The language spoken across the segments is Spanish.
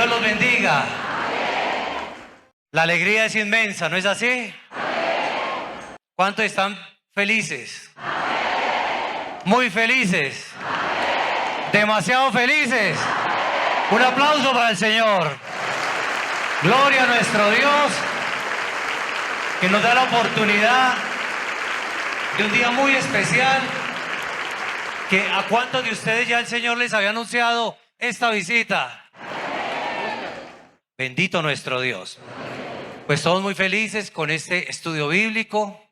Dios los bendiga. La alegría es inmensa, ¿no es así? ¿Cuántos están felices? Muy felices. Demasiado felices. Un aplauso para el Señor. Gloria a nuestro Dios, que nos da la oportunidad de un día muy especial. Que ¿a cuántos de ustedes ya el Señor les había anunciado esta visita? Bendito nuestro Dios. Pues todos muy felices con este estudio bíblico.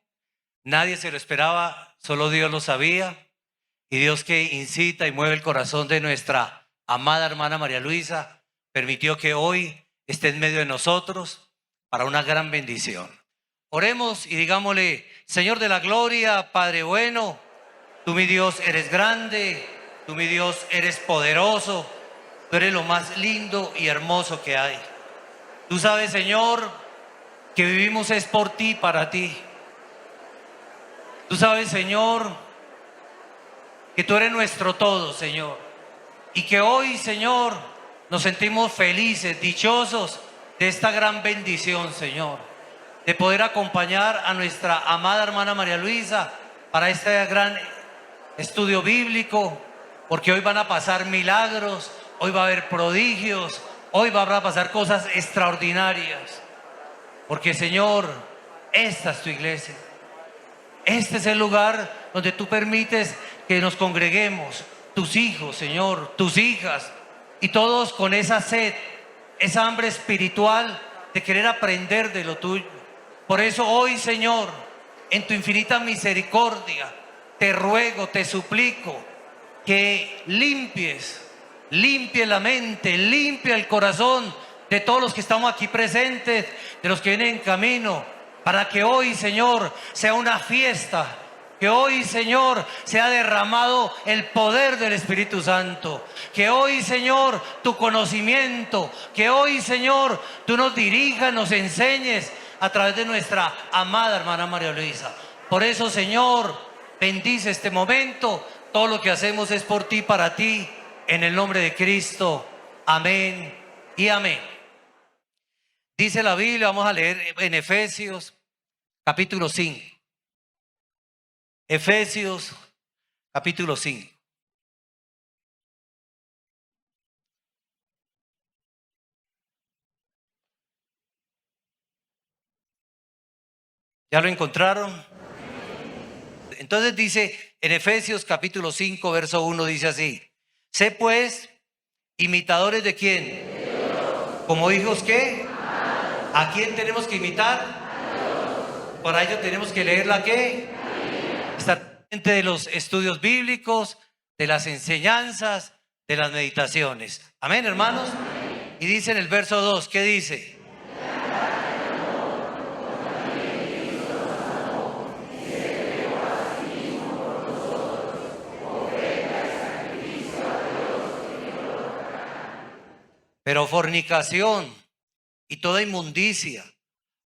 Nadie se lo esperaba, solo Dios lo sabía. Y Dios, que incita y mueve el corazón de nuestra amada hermana María Luisa, permitió que hoy esté en medio de nosotros para una gran bendición. Oremos y digámosle: Señor de la gloria, Padre bueno, tú mi Dios eres grande, tú mi Dios eres poderoso, tú eres lo más lindo y hermoso que hay. Tú sabes, Señor, que vivimos es por ti, para ti. Tú sabes, Señor, que tú eres nuestro todo, Señor. Y que hoy, Señor, nos sentimos felices, dichosos de esta gran bendición, Señor, de poder acompañar a nuestra amada hermana María Luisa para este gran estudio bíblico, porque hoy van a pasar milagros, hoy va a haber prodigios, hoy van a pasar cosas extraordinarias. Porque, Señor, esta es tu iglesia. Este es el lugar donde tú permites que nos congreguemos, tus hijos, Señor, tus hijas, y todos con esa sed, esa hambre espiritual de querer aprender de lo tuyo. Por eso hoy, Señor, en tu infinita misericordia, te ruego, te suplico que limpies la mente, limpia el corazón de todos los que estamos aquí presentes, de los que vienen en camino, para que hoy, Señor, sea una fiesta, que hoy, Señor, sea derramado el poder del Espíritu Santo, que hoy, Señor, tu conocimiento, que hoy, Señor, tú nos dirijas, nos enseñes a través de nuestra amada hermana María Luisa. Por eso, Señor, bendice este momento. Todo lo que hacemos es por ti, para ti, en el nombre de Cristo. Amén y amén. Dice la Biblia, vamos a leer en Efesios capítulo 5. Efesios capítulo 5. ¿Ya lo encontraron? Entonces dice en Efesios capítulo 5, verso 1, dice así: sé pues imitadores de quién. Como hijos, ¿qué? ¿A quién tenemos que imitar? Para ello tenemos que leerla, ¿qué? Estar pendiente de los estudios bíblicos, de las enseñanzas, de las meditaciones. Amén, hermanos. Y dice en el verso 2, ¿qué dice? Pero fornicación y toda inmundicia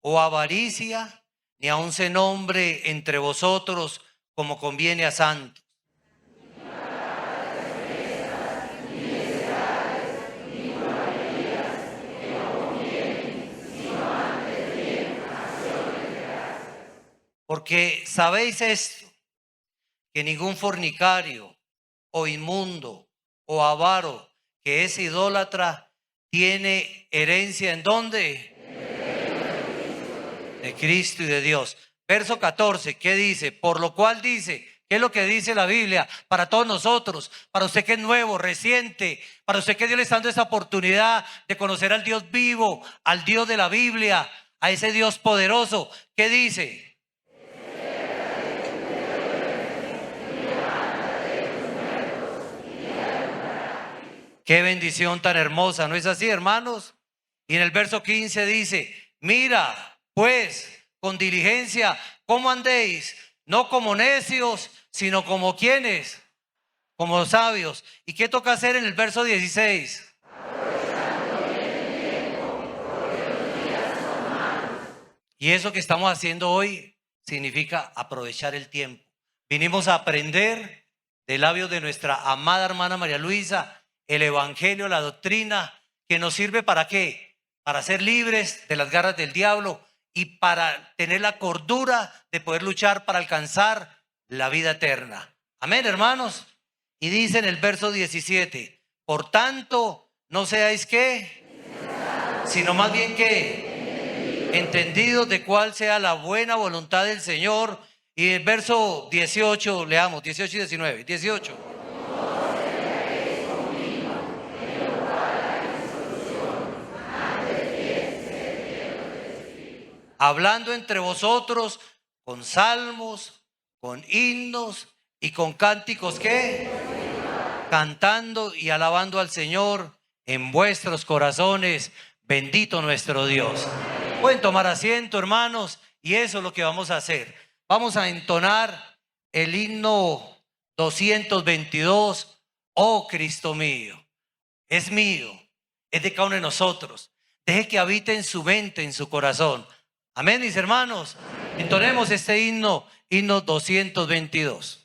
o avaricia, ni aun se nombre entre vosotros como conviene a santos. Porque sabéis esto, que ningún fornicario o inmundo o avaro que es idólatra tiene herencia ¿en dónde? De Cristo y de Dios. Verso 14, ¿qué dice? Por lo cual dice, ¿qué es lo que dice la Biblia? Para todos nosotros, para usted que es nuevo, reciente, para usted que Dios le está dando esa oportunidad de conocer al Dios vivo, al Dios de la Biblia, a ese Dios poderoso. ¿Qué dice? Qué bendición tan hermosa, ¿no es así, hermanos? Y en el verso 15 dice: mira, pues, con diligencia, ¿cómo andéis? No como necios, sino como ¿quiénes? Como sabios. ¿Y qué toca hacer en el verso 16? Y eso que estamos haciendo hoy significa aprovechar el tiempo. Vinimos a aprender de labios de nuestra amada hermana María Luisa el evangelio, la doctrina que nos sirve ¿para qué? Para ser libres de las garras del diablo y para tener la cordura de poder luchar para alcanzar la vida eterna. Amén, hermanos. Y dice en el verso 17, por tanto, no seáis ¿qué? Sino más bien ¿qué? Entendidos de cuál sea la buena voluntad del Señor. Y el verso 18, leamos, 18 y 19, 18. Hablando entre vosotros con salmos, con himnos y con cánticos ¿qué? Cantando y alabando al Señor en vuestros corazones. Bendito nuestro Dios. Pueden tomar asiento, hermanos, y eso es lo que vamos a hacer. Vamos a entonar el himno 222. Oh Cristo mío, es de cada uno de nosotros. Deje que habite en su mente, en su corazón. Amén, mis hermanos. Entonemos este himno 222.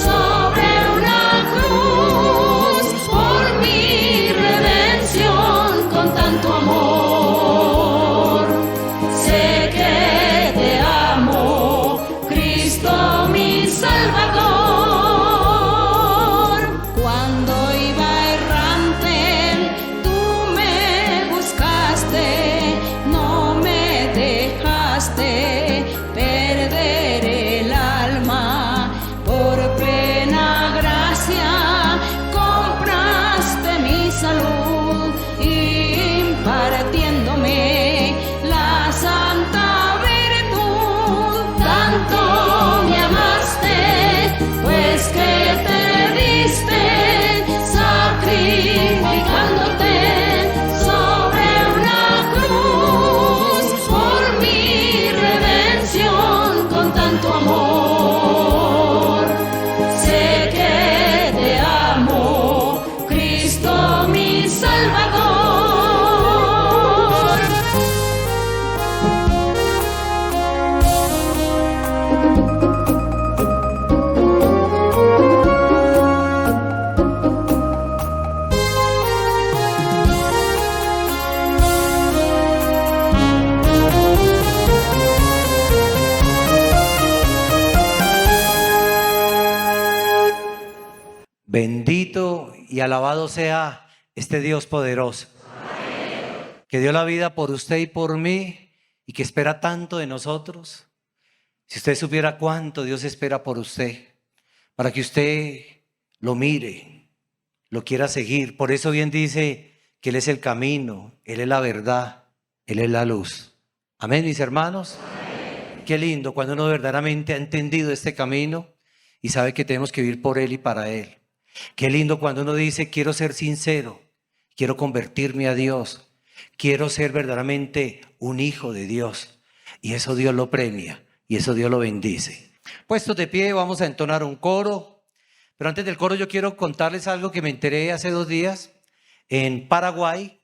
Sobre una cruz por mi redención. y alabado sea este Dios poderoso, que dio la vida por usted y por mí y que espera tanto de nosotros. Si usted supiera cuánto Dios espera por usted, para que usted lo mire, lo quiera seguir. Por eso bien dice que Él es el camino, Él es la verdad, Él es la luz. Amén, mis hermanos. Amén. Qué lindo cuando uno verdaderamente ha entendido este camino y sabe que tenemos que vivir por Él y para Él. Qué lindo cuando uno dice, quiero ser sincero, quiero convertirme a Dios, quiero ser verdaderamente un hijo de Dios. Y eso Dios lo premia y eso Dios lo bendice. Puestos de pie, vamos a entonar un coro. Pero antes del coro yo quiero contarles algo que me enteré hace 2 días en Paraguay.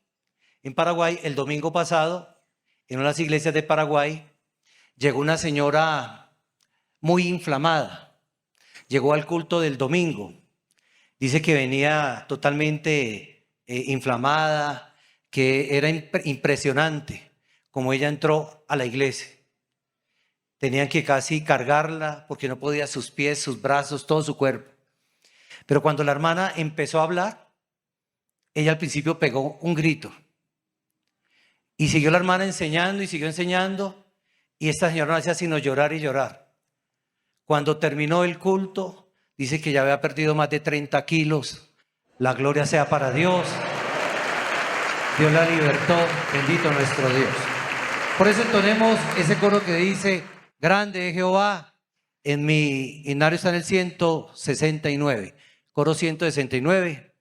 En Paraguay, el domingo pasado, en unas iglesias de Paraguay, llegó una señora muy inflamada. Llegó al culto del domingo. Dice que venía totalmente inflamada, que era impresionante como ella entró a la iglesia. Tenían que casi cargarla porque no podía sus pies, sus brazos, todo su cuerpo. Pero cuando la hermana empezó a hablar, ella al principio pegó un grito. Y siguió la hermana enseñando y siguió enseñando. Y esta señora no hacía sino llorar y llorar. Cuando terminó el culto, dice que ya había perdido más de 30 kilos. La gloria sea para Dios. Dios la libertó. Bendito nuestro Dios. Por eso entonemos ese coro que dice, grande es Jehová. En mi himnario está en el 169. Coro 169.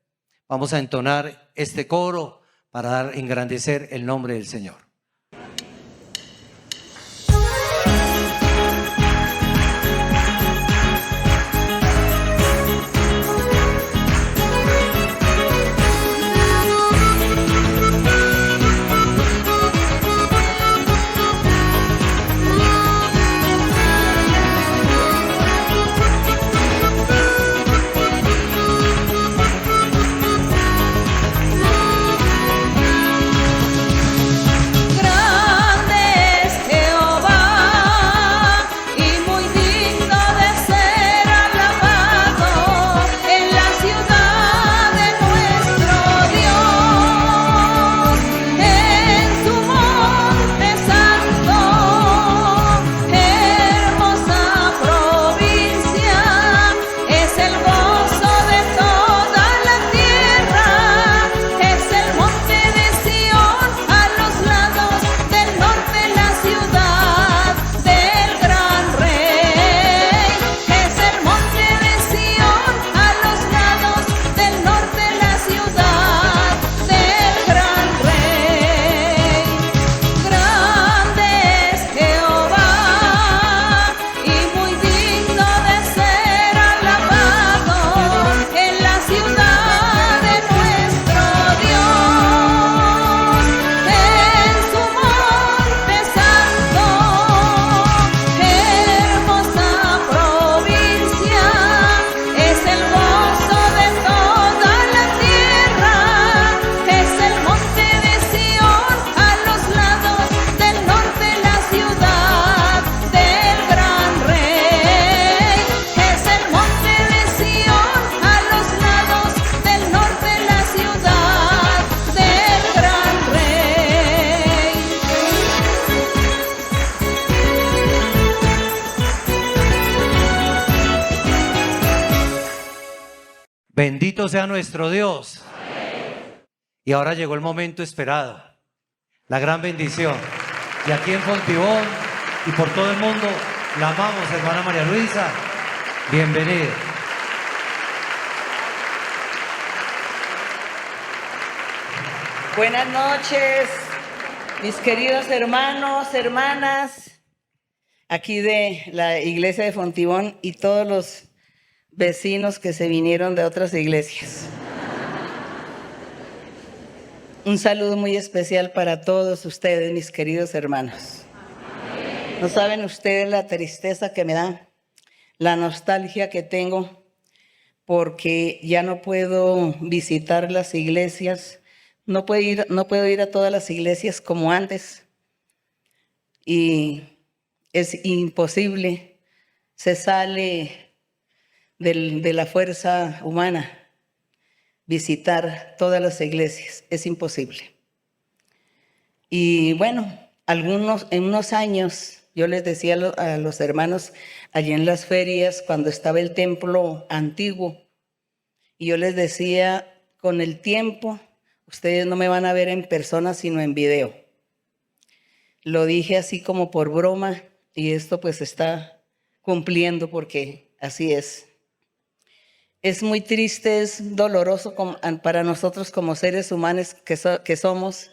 Vamos a entonar este coro para engrandecer el nombre del Señor. Bendito sea nuestro Dios. Y ahora llegó el momento esperado, la gran bendición. Y aquí en Fontibón y por todo el mundo, la amamos, hermana María Luisa. Bienvenida. Buenas noches, mis queridos hermanos, hermanas, aquí de la iglesia de Fontibón y todos los vecinos que se vinieron de otras iglesias. Un saludo muy especial para todos ustedes, mis queridos hermanos. No saben ustedes la tristeza que me da, la nostalgia que tengo, porque ya no puedo visitar las iglesias, no puedo ir a todas las iglesias como antes. Y es imposible, se sale de la fuerza humana. visitar todas las iglesias, es imposible. Y bueno, en unos años, yo les decía a los hermanos allí en las ferias, cuando estaba el templo antiguo, y yo les decía, con el tiempo, ustedes no me van a ver en persona, sino en video. Lo dije así como por broma, y esto pues está cumpliendo porque así es. Es muy triste, es doloroso para nosotros como seres humanos que somos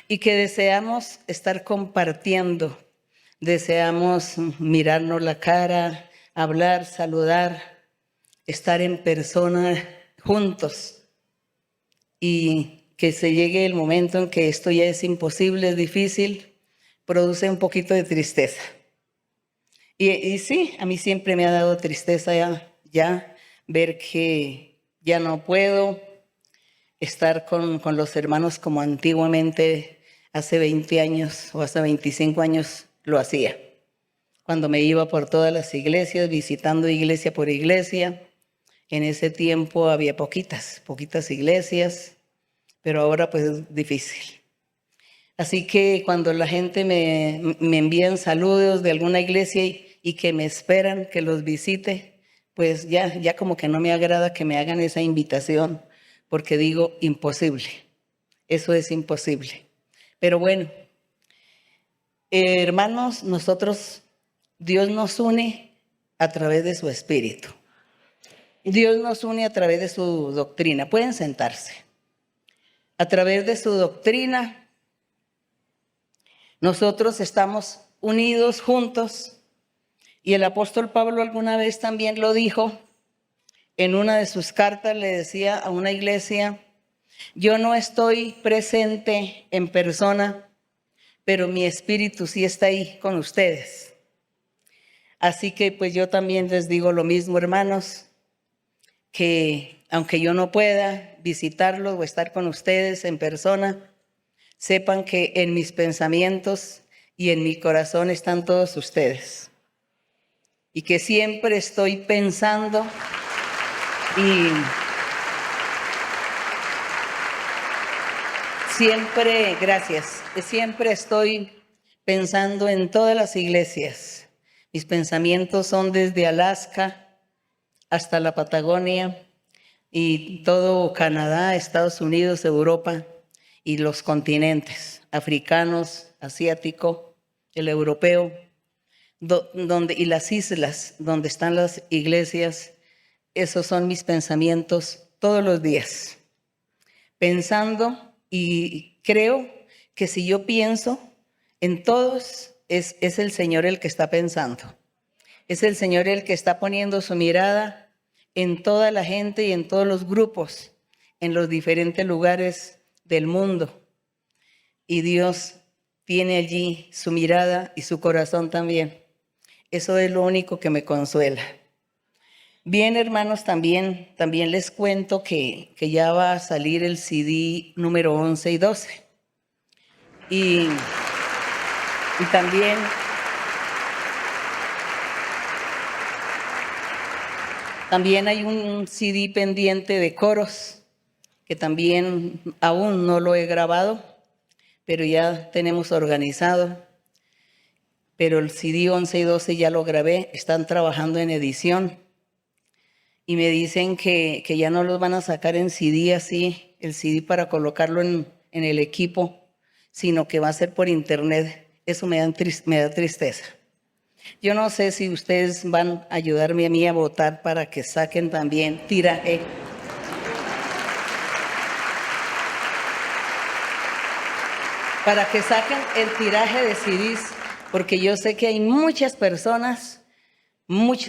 y que deseamos estar compartiendo, deseamos mirarnos la cara, hablar, saludar, estar en persona juntos, y que se llegue el momento en que esto ya es imposible, es difícil, produce un poquito de tristeza. Y sí, a mí siempre me ha dado tristeza ya ver que ya no puedo estar con los hermanos como antiguamente, hace 20 años o hace 25 años lo hacía. Cuando me iba por todas las iglesias, visitando iglesia por iglesia. En ese tiempo había poquitas iglesias, pero ahora pues es difícil. Así que cuando la gente me envían saludos de alguna iglesia y que me esperan que los visite, pues ya como que no me agrada que me hagan esa invitación, porque digo, imposible, eso es imposible. Pero bueno, hermanos, Dios nos une a través de su Espíritu. Dios nos une a través de su doctrina. Pueden sentarse. A través de su doctrina, nosotros estamos unidos juntos. Y el apóstol Pablo alguna vez también lo dijo. En una de sus cartas le decía a una iglesia: yo no estoy presente en persona, pero mi espíritu sí está ahí con ustedes. Así que pues yo también les digo lo mismo, hermanos, que aunque yo no pueda visitarlos o estar con ustedes en persona, sepan que en mis pensamientos y en mi corazón están todos ustedes. Y que siempre estoy pensando y siempre estoy pensando en todas las iglesias. Mis pensamientos son desde Alaska hasta la Patagonia y todo Canadá, Estados Unidos, Europa y los continentes africanos, asiático, el europeo, y las islas donde están las iglesias. Esos son mis pensamientos todos los días, pensando, y creo que si yo pienso en todos, es el Señor el que está pensando. Es el Señor el que está poniendo su mirada en toda la gente y en todos los grupos, en los diferentes lugares del mundo. Y Dios tiene allí su mirada y su corazón también. Eso es lo único que me consuela. Bien, hermanos, también les cuento que ya va a salir el CD número 11 y 12. Y también hay un CD pendiente de coros, que también aún no lo he grabado, pero ya tenemos organizado. Pero el CD 11 y 12 ya lo grabé, están trabajando en edición. Y me dicen que ya no los van a sacar en CD así, el CD para colocarlo en el equipo, sino que va a ser por internet. Eso me da tristeza. Yo no sé si ustedes van a ayudarme a mí a votar para que saquen también tiraje. Para que saquen el tiraje de CDs, porque yo sé que hay muchas personas,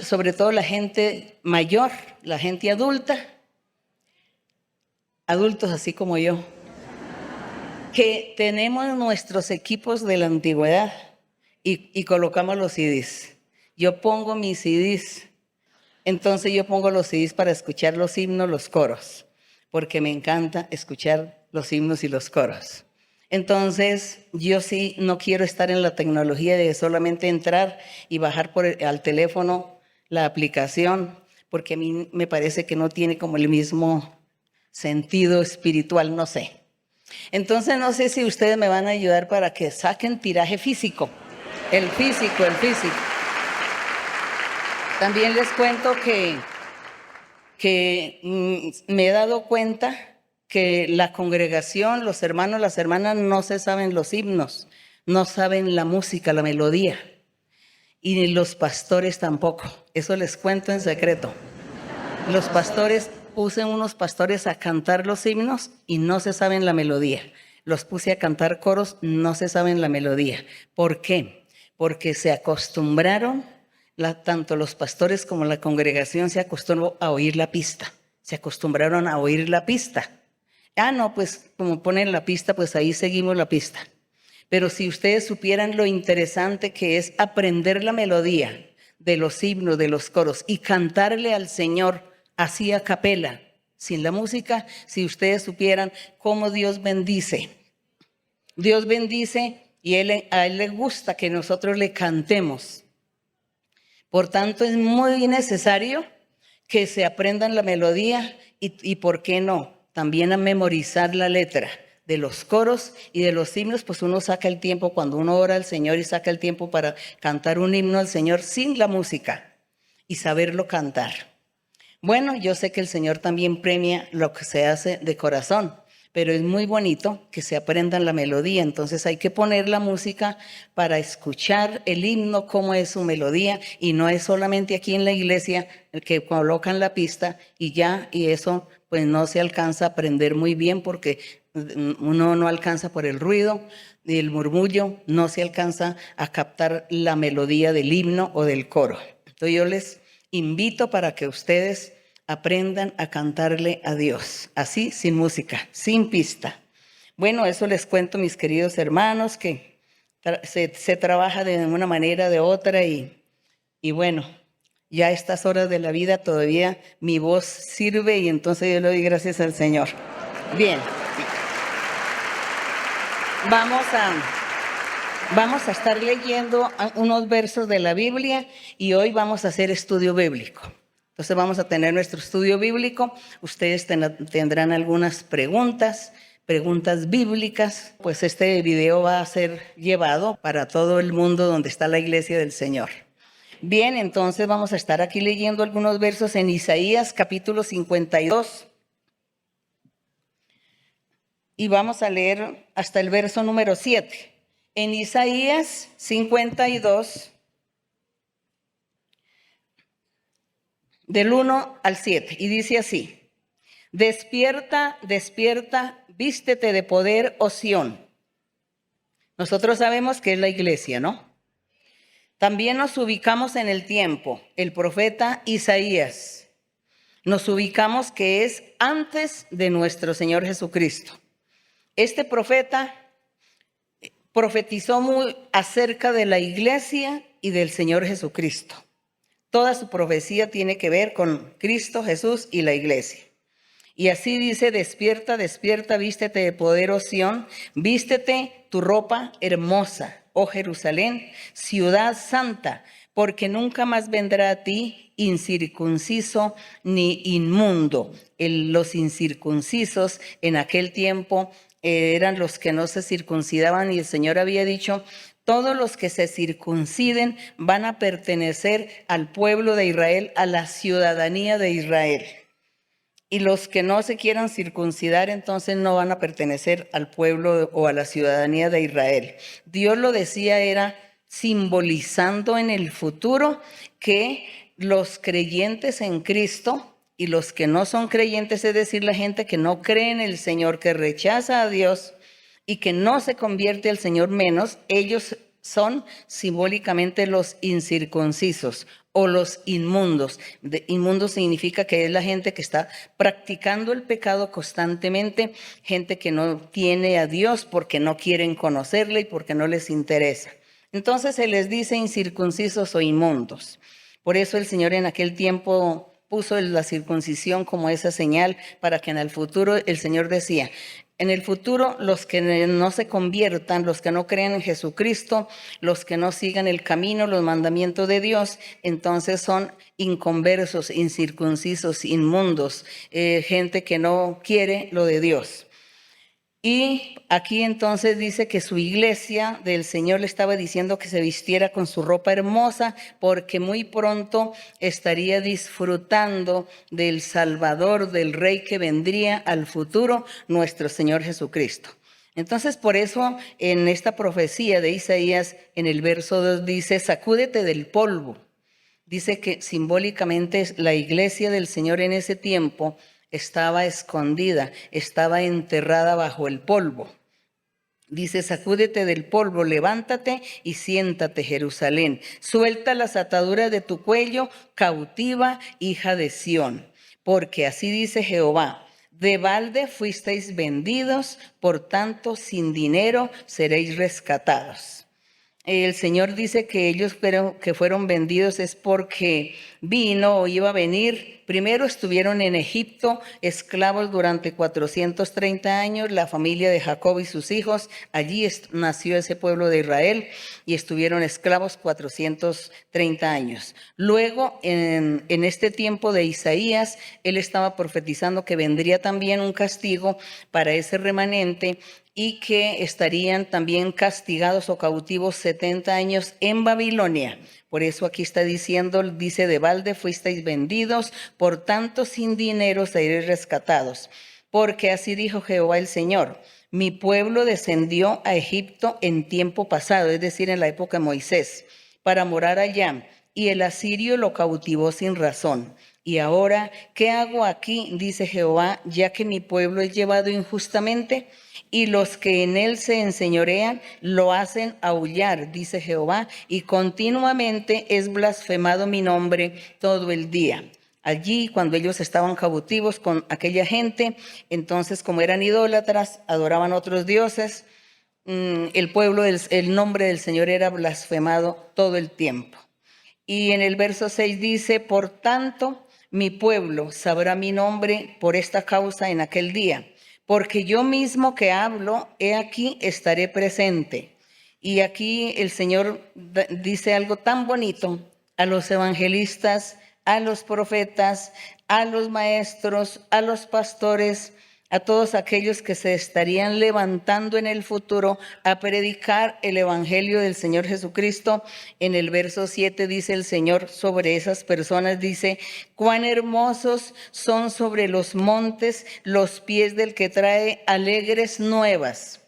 sobre todo la gente mayor, la gente adulta, adultos así como yo, que tenemos nuestros equipos de la antigüedad y colocamos los CDs. Yo pongo mis CDs, entonces yo pongo los CDs para escuchar los himnos, los coros, porque me encanta escuchar los himnos y los coros. Entonces, yo sí no quiero estar en la tecnología de solamente entrar y bajar al teléfono la aplicación, porque a mí me parece que no tiene como el mismo sentido espiritual, no sé. Entonces no sé si ustedes me van a ayudar para que saquen tiraje físico. El físico. También les cuento que me he dado cuenta que la congregación, los hermanos, las hermanas no se saben los himnos, no saben la música, la melodía, y ni los pastores tampoco. Eso les cuento en secreto. Los pastores, puse unos pastores a cantar los himnos y no se saben la melodía. Los puse a cantar coros, no se saben la melodía. ¿Por qué? Porque se acostumbraron, tanto los pastores como la congregación se acostumbró a oír la pista. Se acostumbraron a oír la pista. No, pues como ponen la pista, pues ahí seguimos la pista. Pero si ustedes supieran lo interesante que es aprender la melodía de los himnos, de los coros y cantarle al Señor así a capela, sin la música, si ustedes supieran cómo Dios bendice. Dios bendice y a Él le gusta que nosotros le cantemos. Por tanto, es muy necesario que se aprendan la melodía y ¿por qué no? También a memorizar la letra de los coros y de los himnos, pues uno saca el tiempo cuando uno ora al Señor y saca el tiempo para cantar un himno al Señor sin la música y saberlo cantar. Bueno, yo sé que el Señor también premia lo que se hace de corazón, pero es muy bonito que se aprendan la melodía, entonces hay que poner la música para escuchar el himno, cómo es su melodía, y no es solamente aquí en la iglesia que colocan la pista y ya, y eso pues no se alcanza a aprender muy bien porque uno no alcanza por el ruido y el murmullo, no se alcanza a captar la melodía del himno o del coro. Entonces yo les invito para que ustedes aprendan a cantarle a Dios, así sin música, sin pista. Bueno, eso les cuento, mis queridos hermanos, que se trabaja de una manera, de otra, y bueno, ya a estas horas de la vida todavía mi voz sirve y entonces yo le doy gracias al Señor. Bien, vamos a estar leyendo unos versos de la Biblia y hoy vamos a hacer estudio bíblico. Entonces vamos a tener nuestro estudio bíblico. Ustedes tendrán algunas preguntas bíblicas. Pues este video va a ser llevado para todo el mundo donde está la iglesia del Señor. Bien, entonces vamos a estar aquí leyendo algunos versos en Isaías capítulo 52. Y vamos a leer hasta el verso número 7. En Isaías 52, del 1 al 7, y dice así: despierta, despierta, vístete de poder, oh Sión. Nosotros sabemos que es la iglesia, ¿no? También nos ubicamos en el tiempo, el profeta Isaías. Nos ubicamos que es antes de nuestro Señor Jesucristo. Este profeta profetizó muy acerca de la iglesia y del Señor Jesucristo. Toda su profecía tiene que ver con Cristo Jesús y la iglesia. Y así dice: despierta, despierta, vístete de poder, oh Sión, vístete tu ropa hermosa, oh Jerusalén, ciudad santa, porque nunca más vendrá a ti incircunciso ni inmundo. Los incircuncisos en aquel tiempo eran los que no se circuncidaban, y el Señor había dicho: todos los que se circunciden van a pertenecer al pueblo de Israel, a la ciudadanía de Israel. Y los que no se quieran circuncidar, entonces no van a pertenecer al pueblo o a la ciudadanía de Israel. Dios lo decía, era simbolizando en el futuro que los creyentes en Cristo y los que no son creyentes, es decir, la gente que no cree en el Señor, que rechaza a Dios y que no se convierte al Señor menos, ellos son simbólicamente los incircuncisos o los inmundos. Inmundo significa que es la gente que está practicando el pecado constantemente, gente que no tiene a Dios porque no quieren conocerle y porque no les interesa. Entonces se les dice incircuncisos o inmundos. Por eso el Señor en aquel tiempo puso la circuncisión como esa señal para que en el futuro el Señor decía: En el futuro, los que no se conviertan, los que no crean en Jesucristo, los que no sigan el camino, los mandamientos de Dios, entonces son inconversos, incircuncisos, inmundos, gente que no quiere lo de Dios. Y aquí entonces dice que su iglesia del Señor le estaba diciendo que se vistiera con su ropa hermosa porque muy pronto estaría disfrutando del Salvador, del Rey que vendría al futuro, nuestro Señor Jesucristo. Entonces, por eso en esta profecía de Isaías, en el verso 2 dice, sacúdete del polvo. Dice que simbólicamente la iglesia del Señor en ese tiempo estaba escondida, estaba enterrada bajo el polvo. Dice, sacúdete del polvo, levántate y siéntate, Jerusalén. Suelta las ataduras de tu cuello, cautiva, hija de Sión. Porque así dice Jehová, de balde fuisteis vendidos, por tanto sin dinero seréis rescatados. El Señor dice que ellos que fueron vendidos es porque vino o iba a venir. Primero estuvieron en Egipto esclavos durante 430 años, la familia de Jacob y sus hijos. Allí nació ese pueblo de Israel y estuvieron esclavos 430 años. Luego, en este tiempo de Isaías, él estaba profetizando que vendría también un castigo para ese remanente y que estarían también castigados o cautivos 70 años en Babilonia. Por eso aquí está diciendo, dice, de balde fuisteis vendidos, por tanto sin dinero seréis rescatados. Porque así dijo Jehová el Señor, mi pueblo descendió a Egipto en tiempo pasado, es decir, en la época de Moisés, para morar allá, y el asirio lo cautivó sin razón. Y ahora, ¿qué hago aquí? Dice Jehová, ya que mi pueblo es llevado injustamente, y los que en él se enseñorean lo hacen aullar, dice Jehová, y continuamente es blasfemado mi nombre todo el día. Allí, cuando ellos estaban cautivos con aquella gente, entonces como eran idólatras, adoraban otros dioses, el nombre del Señor era blasfemado todo el tiempo. Y en el verso 6 dice, por tanto, mi pueblo sabrá mi nombre por esta causa en aquel día. Porque yo mismo que hablo, he aquí estaré presente. Y aquí el Señor dice algo tan bonito a los evangelistas, a los profetas, a los maestros, a los pastores, a todos aquellos que se estarían levantando en el futuro a predicar el evangelio del Señor Jesucristo. En el verso 7 dice el Señor sobre esas personas, dice, cuán hermosos son sobre los montes los pies del que trae alegres nuevas,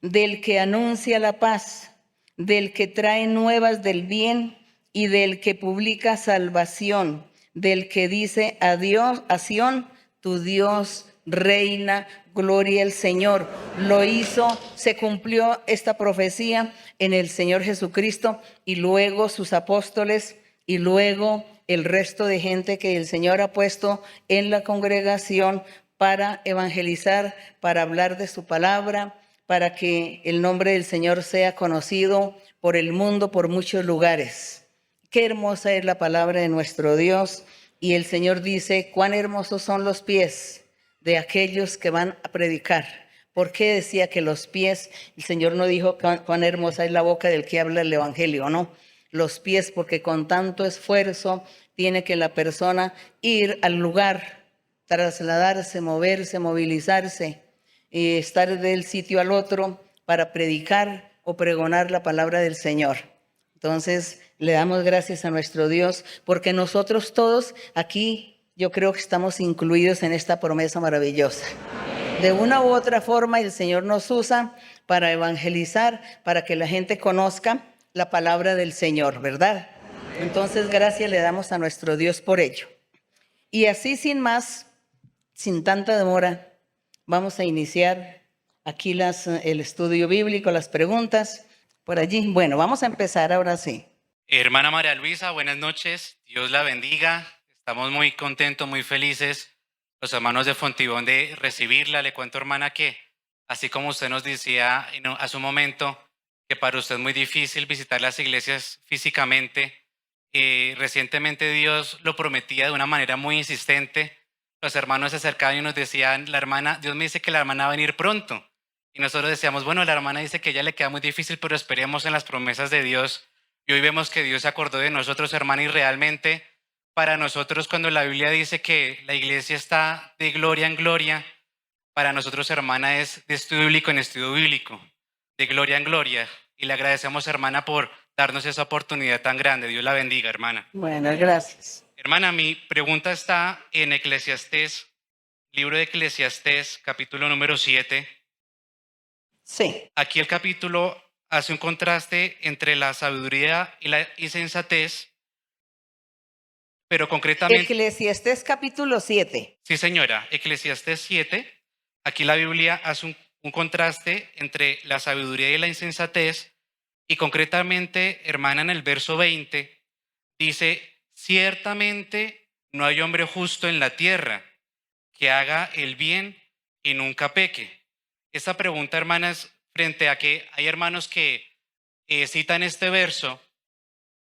del que anuncia la paz, del que trae nuevas del bien y del que publica salvación, del que dice adiós a Sión, tu Dios reina, gloria al Señor. Lo hizo, se cumplió esta profecía en el Señor Jesucristo y luego sus apóstoles y luego el resto de gente que el Señor ha puesto en la congregación para evangelizar, para hablar de su palabra, para que el nombre del Señor sea conocido por el mundo, por muchos lugares. Qué hermosa es la palabra de nuestro Dios. Y el Señor dice, cuán hermosos son los pies de aquellos que van a predicar. ¿Por qué decía que los pies? El Señor no dijo cuán hermosa es la boca del que habla el evangelio, no. Los pies, porque con tanto esfuerzo tiene que la persona ir al lugar, trasladarse, moverse, movilizarse, y estar del sitio al otro para predicar o pregonar la palabra del Señor. Entonces, le damos gracias a nuestro Dios, porque nosotros todos aquí, yo creo que estamos incluidos en esta promesa maravillosa. De una u otra forma, el Señor nos usa para evangelizar, para que la gente conozca la palabra del Señor, ¿verdad? Entonces, gracias le damos a nuestro Dios por ello. Y así, sin más, sin tanta demora, vamos a iniciar aquí el estudio bíblico, las preguntas por allí. Bueno, vamos a empezar ahora sí. Hermana María Luisa, buenas noches. Dios la bendiga. Estamos muy contentos, muy felices, los hermanos de Fontibón, de recibirla. Le cuento, hermana, que así como usted nos decía hace un momento, que para usted es muy difícil visitar las iglesias físicamente, recientemente Dios lo prometía de una manera muy insistente los hermanos se acercaban y nos decían, la hermana, Dios me dice que la hermana va a venir pronto. Y nosotros decíamos, bueno, la hermana dice que a ella le queda muy difícil, pero esperemos en las promesas de Dios. Y hoy vemos que Dios se acordó de nosotros, hermana, y realmente para nosotros cuando la Biblia dice que la iglesia está de gloria en gloria, para nosotros, hermana, es de estudio bíblico en estudio bíblico, de gloria en gloria. Y le agradecemos, hermana, por darnos esa oportunidad tan grande. Dios la bendiga, hermana. Bueno, gracias. Hermana, mi pregunta está en Eclesiastés, libro de Eclesiastés, capítulo número 7. Sí. Aquí el capítulo hace un contraste entre la sabiduría y la insensatez, pero concretamente... Eclesiastés capítulo 7. Sí, señora, Eclesiastés 7. Aquí la Biblia hace un contraste entre la sabiduría y la insensatez, y concretamente, hermana, en el verso 20, dice, ciertamente no hay hombre justo en la tierra que haga el bien y nunca peque. Esta pregunta, hermanas, frente a que hay hermanos que citan este verso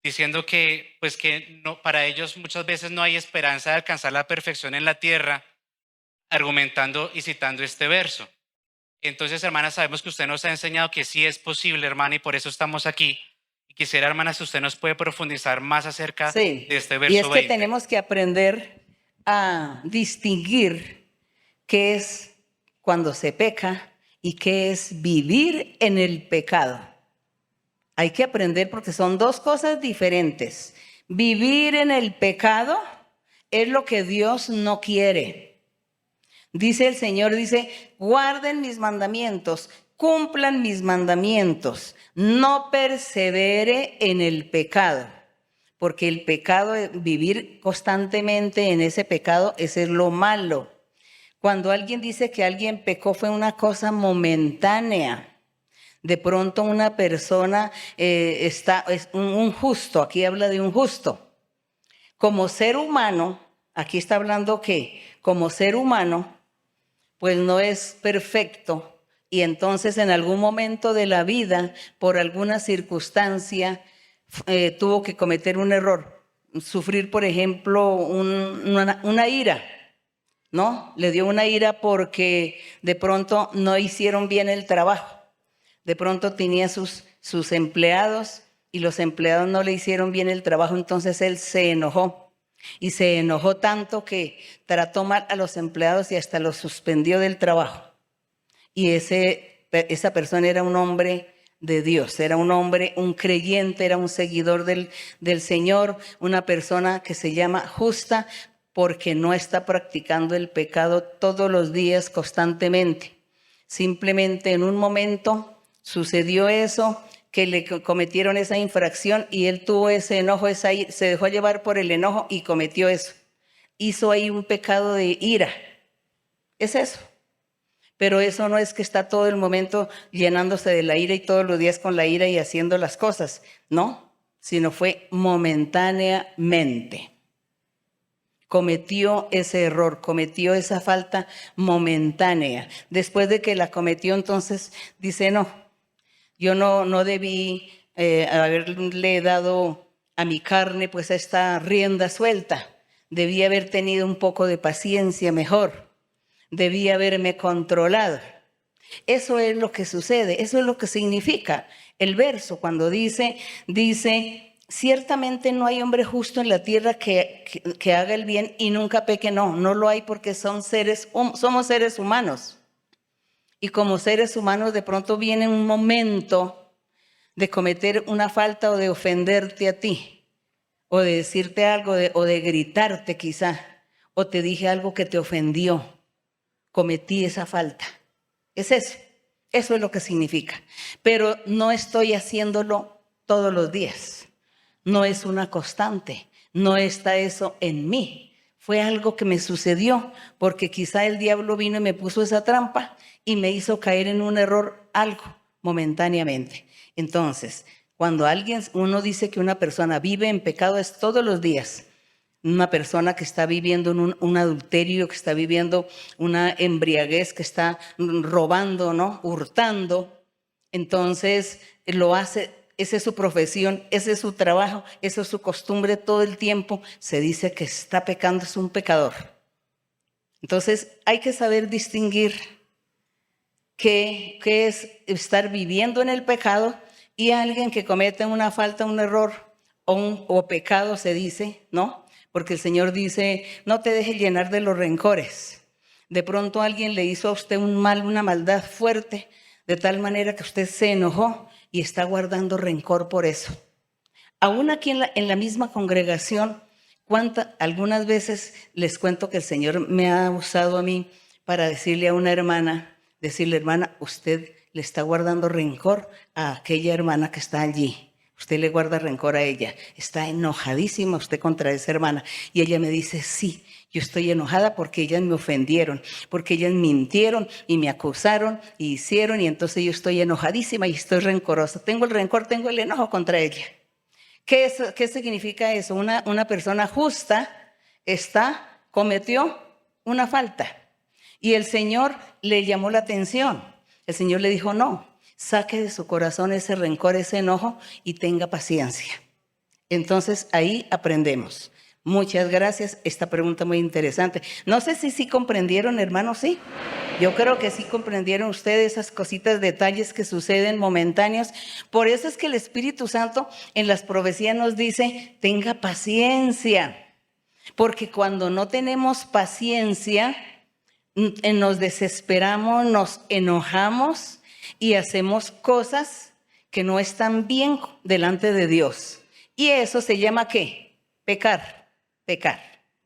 diciendo que, pues que no, para ellos muchas veces no hay esperanza de alcanzar la perfección en la tierra, argumentando y citando este verso. Entonces, hermana, sabemos que usted nos ha enseñado que sí es posible, hermana, y por eso estamos aquí. Y quisiera, hermana, si usted nos puede profundizar más acerca Sí. de este verso Y es que 20. tenemos que aprender a distinguir qué es cuando se peca y qué es vivir en el pecado. Hay que aprender porque son dos cosas diferentes. Vivir en el pecado es lo que Dios no quiere. Dice el Señor, dice, guarden mis mandamientos, cumplan mis mandamientos, no persevere en el pecado, porque el pecado, vivir constantemente en ese pecado, ese es lo malo. Cuando alguien dice que alguien pecó fue una cosa momentánea. De pronto una persona es un justo, aquí habla de un justo. Como ser humano, aquí está hablando que como ser humano, pues no es perfecto y entonces en algún momento de la vida, por alguna circunstancia, tuvo que cometer un error, sufrir, por ejemplo, una ira, ¿no? Le dio una ira porque de pronto no hicieron bien el trabajo. De pronto tenía sus empleados y los empleados no le hicieron bien el trabajo, entonces él se enojó. Y se enojó tanto que trató mal a los empleados y hasta los suspendió del trabajo. Y esa persona era un hombre de Dios, era un hombre, un creyente, era un seguidor del Señor, una persona que se llama justa porque no está practicando el pecado todos los días constantemente. Simplemente en un momento sucedió eso, que le cometieron esa infracción y él tuvo ese enojo, se dejó llevar por el enojo y cometió eso. Hizo ahí un pecado de ira. Es eso. Pero eso no es que está todo el momento llenándose de la ira y todos los días con la ira y haciendo las cosas. No, sino fue momentáneamente. Cometió ese error, cometió esa falta momentánea. Después de que la cometió, entonces dice, no. Yo no debí haberle dado a mi carne pues esta rienda suelta. Debí haber tenido un poco de paciencia mejor. Debí haberme controlado. Eso es lo que sucede, eso es lo que significa el verso cuando dice, ciertamente no hay hombre justo en la tierra que haga el bien y nunca peque. No lo hay porque somos seres humanos. Y como seres humanos de pronto viene un momento de cometer una falta o de ofenderte a ti, o de decirte algo, o de gritarte quizá, o te dije algo que te ofendió, cometí esa falta. Es eso es lo que significa. Pero no estoy haciéndolo todos los días, no es una constante, no está eso en mí. Fue algo que me sucedió porque quizá el diablo vino y me puso esa trampa y me hizo caer en un error algo momentáneamente. Entonces, cuando uno dice que una persona vive en pecado es todos los días. Una persona que está viviendo en un adulterio, que está viviendo una embriaguez, que está robando, ¿no? Hurtando. Entonces, lo hace. Esa es su profesión, ese es su trabajo, esa es su costumbre todo el tiempo. Se dice que está pecando, es un pecador. Entonces hay que saber distinguir qué es estar viviendo en el pecado y alguien que comete una falta, un error o pecado se dice, ¿no? Porque el Señor dice, no te dejes llenar de los rencores. De pronto alguien le hizo a usted un mal, una maldad fuerte, de tal manera que usted se enojó y está guardando rencor por eso. Aún aquí en la misma congregación, algunas veces les cuento que el Señor me ha usado a mí para decirle a una hermana, hermana, usted le está guardando rencor a aquella hermana que está allí. Usted le guarda rencor a ella. Está enojadísima usted contra esa hermana. Y ella me dice, sí, yo estoy enojada porque ellas me ofendieron, porque ellas mintieron y me acusaron y hicieron, y entonces yo estoy enojadísima y estoy rencorosa. Tengo el rencor, tengo el enojo contra ella. ¿Qué significa eso? Una persona justa cometió una falta y el Señor le llamó la atención. El Señor le dijo, no, saque de su corazón ese rencor, ese enojo y tenga paciencia. Entonces ahí aprendemos. Muchas gracias. Esta pregunta muy interesante. No sé si sí comprendieron, hermanos, ¿sí? Yo creo que sí comprendieron ustedes esas cositas, detalles que suceden momentáneos. Por eso es que el Espíritu Santo en las profecías nos dice, tenga paciencia. Porque cuando no tenemos paciencia, nos desesperamos, nos enojamos y hacemos cosas que no están bien delante de Dios. Y eso se llama ¿qué? Pecar.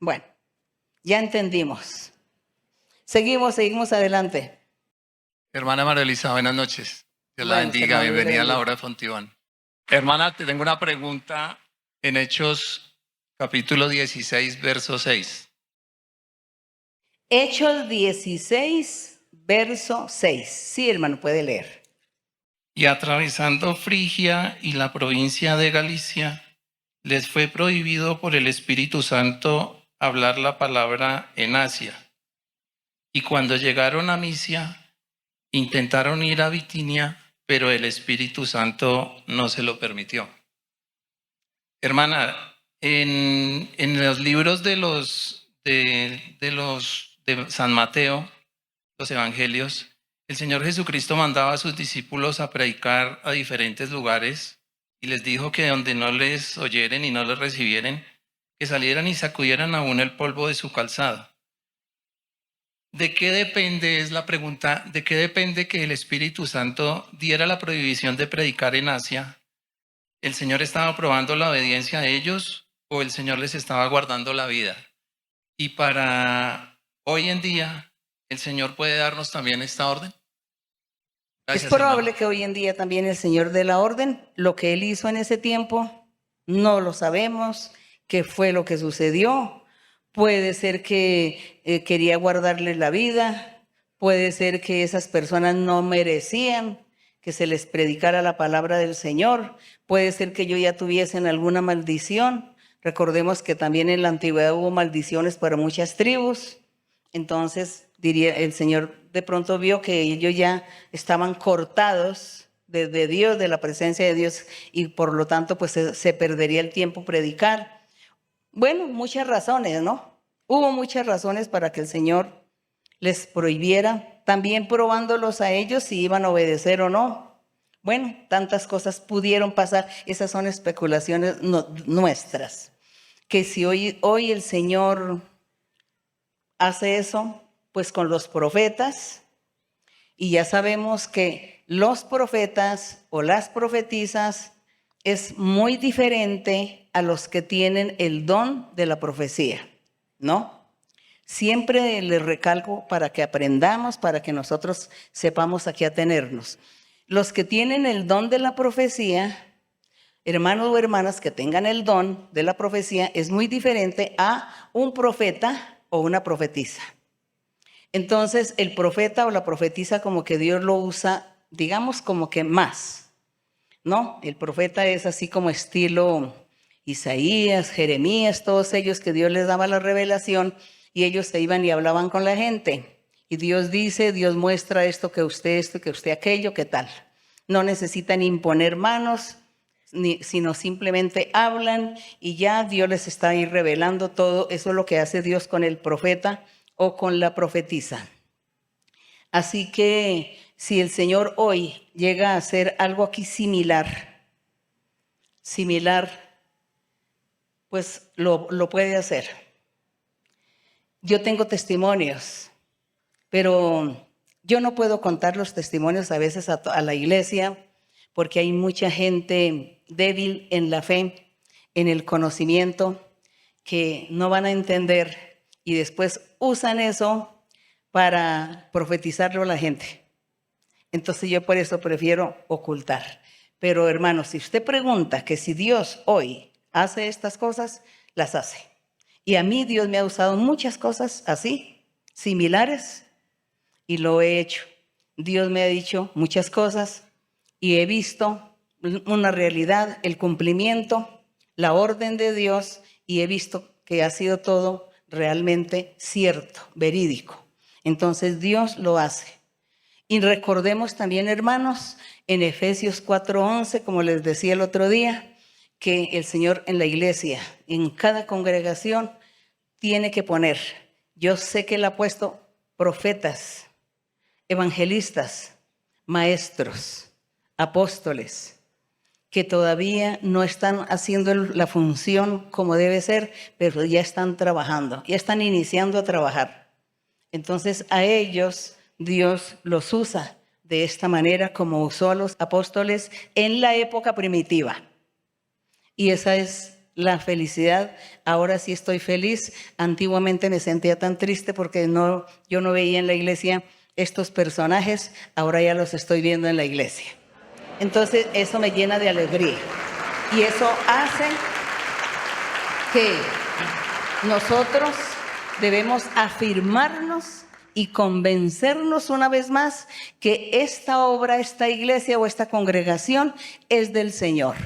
Bueno, ya entendimos. Seguimos adelante. Hermana María Elisa, buenas noches. Dios la bendiga, bienvenida a la hora de Fontibón. Hermana, te tengo una pregunta en Hechos capítulo 16, verso 6. Hechos 16, verso 6. Sí, hermano, puede leer. Y atravesando Frigia y la provincia de Galicia, les fue prohibido por el Espíritu Santo hablar la palabra en Asia. Y cuando llegaron a Misia, intentaron ir a Bitinia, pero el Espíritu Santo no se lo permitió. Hermana, en los libros de San Mateo, los evangelios, el Señor Jesucristo mandaba a sus discípulos a predicar a diferentes lugares y les dijo que donde no les oyeren y no les recibieren, que salieran y sacudieran aún el polvo de su calzado. ¿De qué depende, es la pregunta, de qué depende que el Espíritu Santo diera la prohibición de predicar en Asia? ¿El Señor estaba probando la obediencia de ellos o el Señor les estaba guardando la vida? Y para hoy en día, ¿el Señor puede darnos también esta orden? Gracias, es probable, hermano, que hoy en día también el Señor dé la orden. Lo que Él hizo en ese tiempo no lo sabemos. ¿Qué fue lo que sucedió? Puede ser que quería guardarles la vida. Puede ser que esas personas no merecían que se les predicara la palabra del Señor. Puede ser que ellos ya tuviesen alguna maldición. Recordemos que también en la antigüedad hubo maldiciones para muchas tribus. Entonces, diría, el Señor de pronto vio que ellos ya estaban cortados de Dios, de la presencia de Dios, y por lo tanto pues se perdería el tiempo predicar. Bueno, muchas razones, ¿no? Hubo muchas razones para que el Señor les prohibiera, también probándolos a ellos si iban a obedecer o no. Bueno, tantas cosas pudieron pasar, esas son especulaciones nuestras. Que si hoy el Señor hace eso, pues con los profetas, y ya sabemos que los profetas o las profetisas es muy diferente a los que tienen el don de la profecía, ¿no? Siempre les recalco para que aprendamos, para que nosotros sepamos a qué atenernos. Los que tienen el don de la profecía, hermanos o hermanas que tengan el don de la profecía, es muy diferente a un profeta o una profetisa. Entonces, el profeta o la profetisa como que Dios lo usa, digamos, como que más, ¿no? El profeta es así como estilo Isaías, Jeremías, todos ellos que Dios les daba la revelación y ellos se iban y hablaban con la gente. Y Dios dice, Dios muestra esto, que usted aquello, ¿qué tal? No necesitan imponer manos, sino simplemente hablan y ya Dios les está ahí revelando todo. Eso es lo que hace Dios con el profeta o con la profetisa. Así que si el Señor hoy llega a hacer algo aquí similar, pues lo puede hacer. Yo tengo testimonios, pero yo no puedo contar los testimonios a veces a la iglesia porque hay mucha gente débil en la fe, en el conocimiento, que no van a entender y después usan eso para profetizarlo a la gente. Entonces yo por eso prefiero ocultar. Pero hermanos, si usted pregunta que si Dios hoy hace estas cosas, las hace. Y a mí Dios me ha usado muchas cosas así, similares, y lo he hecho. Dios me ha dicho muchas cosas y he visto una realidad, el cumplimiento, la orden de Dios, y he visto que ha sido todo realmente cierto, verídico. Entonces Dios lo hace. Y recordemos también, hermanos, en Efesios 4:11, como les decía el otro día, que el Señor en la iglesia, en cada congregación, tiene que poner. Yo sé que Él ha puesto profetas, evangelistas, maestros, apóstoles, que todavía no están haciendo la función como debe ser, pero ya están trabajando, ya están iniciando a trabajar. Entonces a ellos Dios los usa de esta manera como usó a los apóstoles en la época primitiva. Y esa es la felicidad. Ahora sí estoy feliz. Antiguamente me sentía tan triste porque yo no veía en la iglesia estos personajes. Ahora ya los estoy viendo en la iglesia. Entonces eso me llena de alegría. Y eso hace que nosotros debemos afirmarnos y convencernos una vez más que esta obra, esta iglesia o esta congregación es del Señor.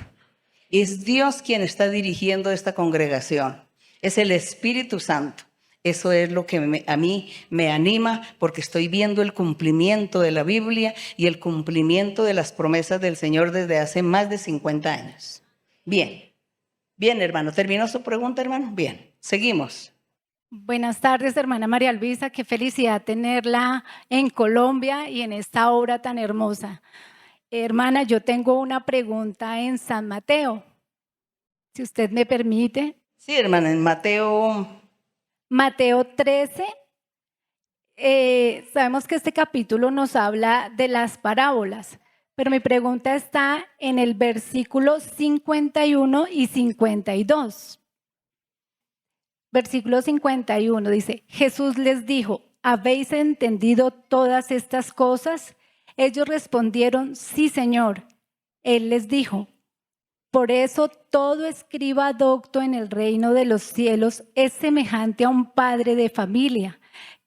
Es Dios quien está dirigiendo esta congregación. Es el Espíritu Santo. Eso es lo que a mí me anima, porque estoy viendo el cumplimiento de la Biblia y el cumplimiento de las promesas del Señor desde hace más de 50 años. Bien, hermano. ¿Terminó su pregunta, hermano? Bien, seguimos. Buenas tardes, hermana María Luisa. Qué felicidad tenerla en Colombia y en esta obra tan hermosa. Hermana, yo tengo una pregunta en San Mateo, si usted me permite. Sí, hermana, en Mateo 13, sabemos que este capítulo nos habla de las parábolas, pero mi pregunta está en el versículo 51 y 52. Versículo 51 dice: Jesús les dijo, ¿habéis entendido todas estas cosas? Ellos respondieron, sí, Señor. Él les dijo, por eso todo escriba docto en el reino de los cielos es semejante a un padre de familia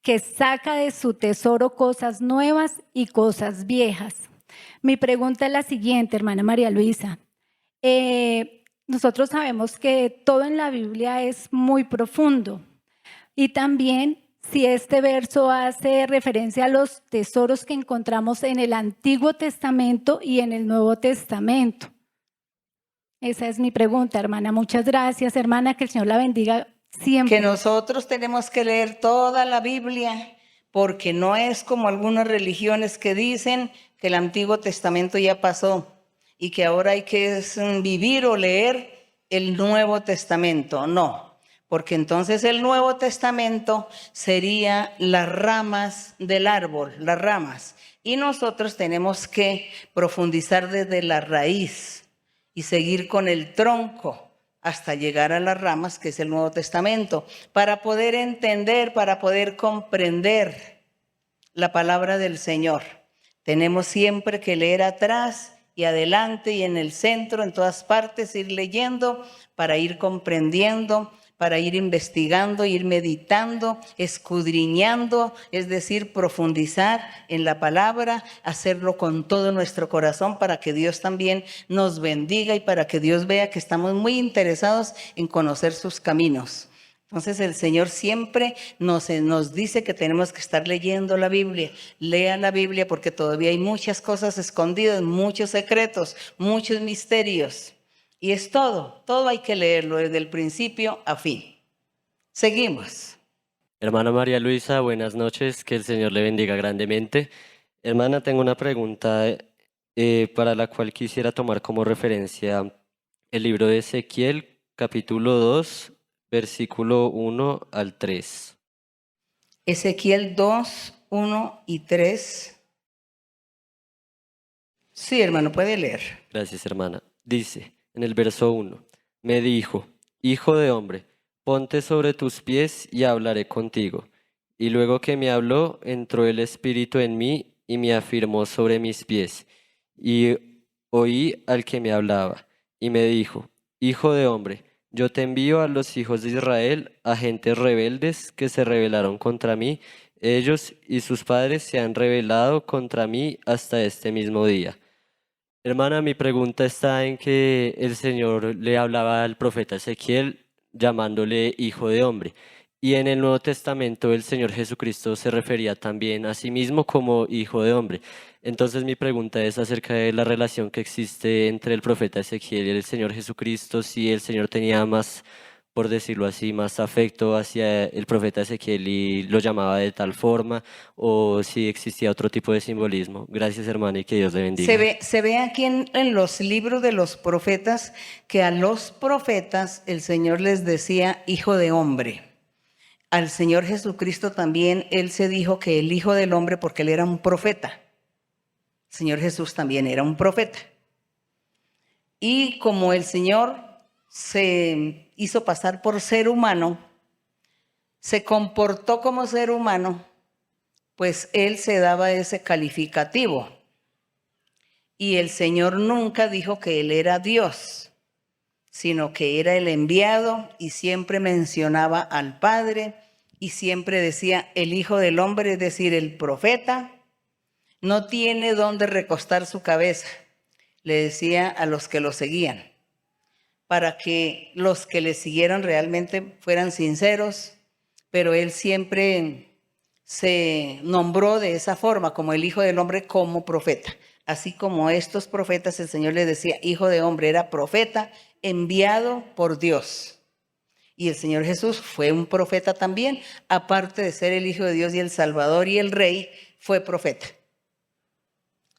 que saca de su tesoro cosas nuevas y cosas viejas. Mi pregunta es la siguiente, hermana María Luisa. Nosotros sabemos que todo en la Biblia es muy profundo y también si este verso hace referencia a los tesoros que encontramos en el Antiguo Testamento y en el Nuevo Testamento. Esa es mi pregunta, hermana. Muchas gracias, hermana. Que el Señor la bendiga siempre. Que nosotros tenemos que leer toda la Biblia, porque no es como algunas religiones que dicen que el Antiguo Testamento ya pasó y que ahora hay que vivir o leer el Nuevo Testamento. No, porque entonces el Nuevo Testamento sería las ramas del árbol, las ramas. Y nosotros tenemos que profundizar desde la raíz y seguir con el tronco hasta llegar a las ramas, que es el Nuevo Testamento, para poder entender, para poder comprender la palabra del Señor. Tenemos siempre que leer atrás y adelante y en el centro, en todas partes, ir leyendo para ir comprendiendo, para ir investigando, ir meditando, escudriñando, es decir, profundizar en la palabra, hacerlo con todo nuestro corazón para que Dios también nos bendiga y para que Dios vea que estamos muy interesados en conocer sus caminos. Entonces el Señor siempre nos dice que tenemos que estar leyendo la Biblia. Lea la Biblia porque todavía hay muchas cosas escondidas, muchos secretos, muchos misterios. Y es todo hay que leerlo desde el principio a fin. Seguimos. Hermana María Luisa, buenas noches, que el Señor le bendiga grandemente. Hermana, tengo una pregunta para la cual quisiera tomar como referencia el libro de Ezequiel, capítulo 2, versículo 1 al 3. Ezequiel 2, 1 y 3. Sí, hermano, puede leer. Gracias, hermana. Dice en el verso 1, me dijo, hijo de hombre, ponte sobre tus pies y hablaré contigo. Y luego que me habló, entró el Espíritu en mí y me afirmó sobre mis pies. Y oí al que me hablaba, y me dijo, hijo de hombre, yo te envío a los hijos de Israel, a gentes rebeldes que se rebelaron contra mí. Ellos y sus padres se han rebelado contra mí hasta este mismo día. Hermana, mi pregunta está en que el Señor le hablaba al profeta Ezequiel llamándole hijo de hombre. Y en el Nuevo Testamento el Señor Jesucristo se refería también a sí mismo como hijo de hombre. Entonces mi pregunta es acerca de la relación que existe entre el profeta Ezequiel y el Señor Jesucristo, si el Señor tenía más, por decirlo así, más afecto hacia el profeta Ezequiel y lo llamaba de tal forma, o si existía otro tipo de simbolismo. Gracias, hermana, y que Dios le bendiga. Se ve aquí en los libros de los profetas que a los profetas el Señor les decía hijo de hombre. Al Señor Jesucristo también Él se dijo que el hijo del hombre porque Él era un profeta. El Señor Jesús también era un profeta. Y como el Señor se hizo pasar por ser humano, se comportó como ser humano, pues Él se daba ese calificativo. Y el Señor nunca dijo que Él era Dios, sino que era el enviado y siempre mencionaba al Padre y siempre decía el Hijo del Hombre, es decir, el profeta, no tiene dónde recostar su cabeza, le decía a los que lo seguían, para que los que le siguieran realmente fueran sinceros, pero Él siempre se nombró de esa forma, como el Hijo del Hombre, como profeta. Así como estos profetas, el Señor les decía, hijo de hombre, era profeta enviado por Dios. Y el Señor Jesús fue un profeta también, aparte de ser el Hijo de Dios y el Salvador y el Rey, fue profeta.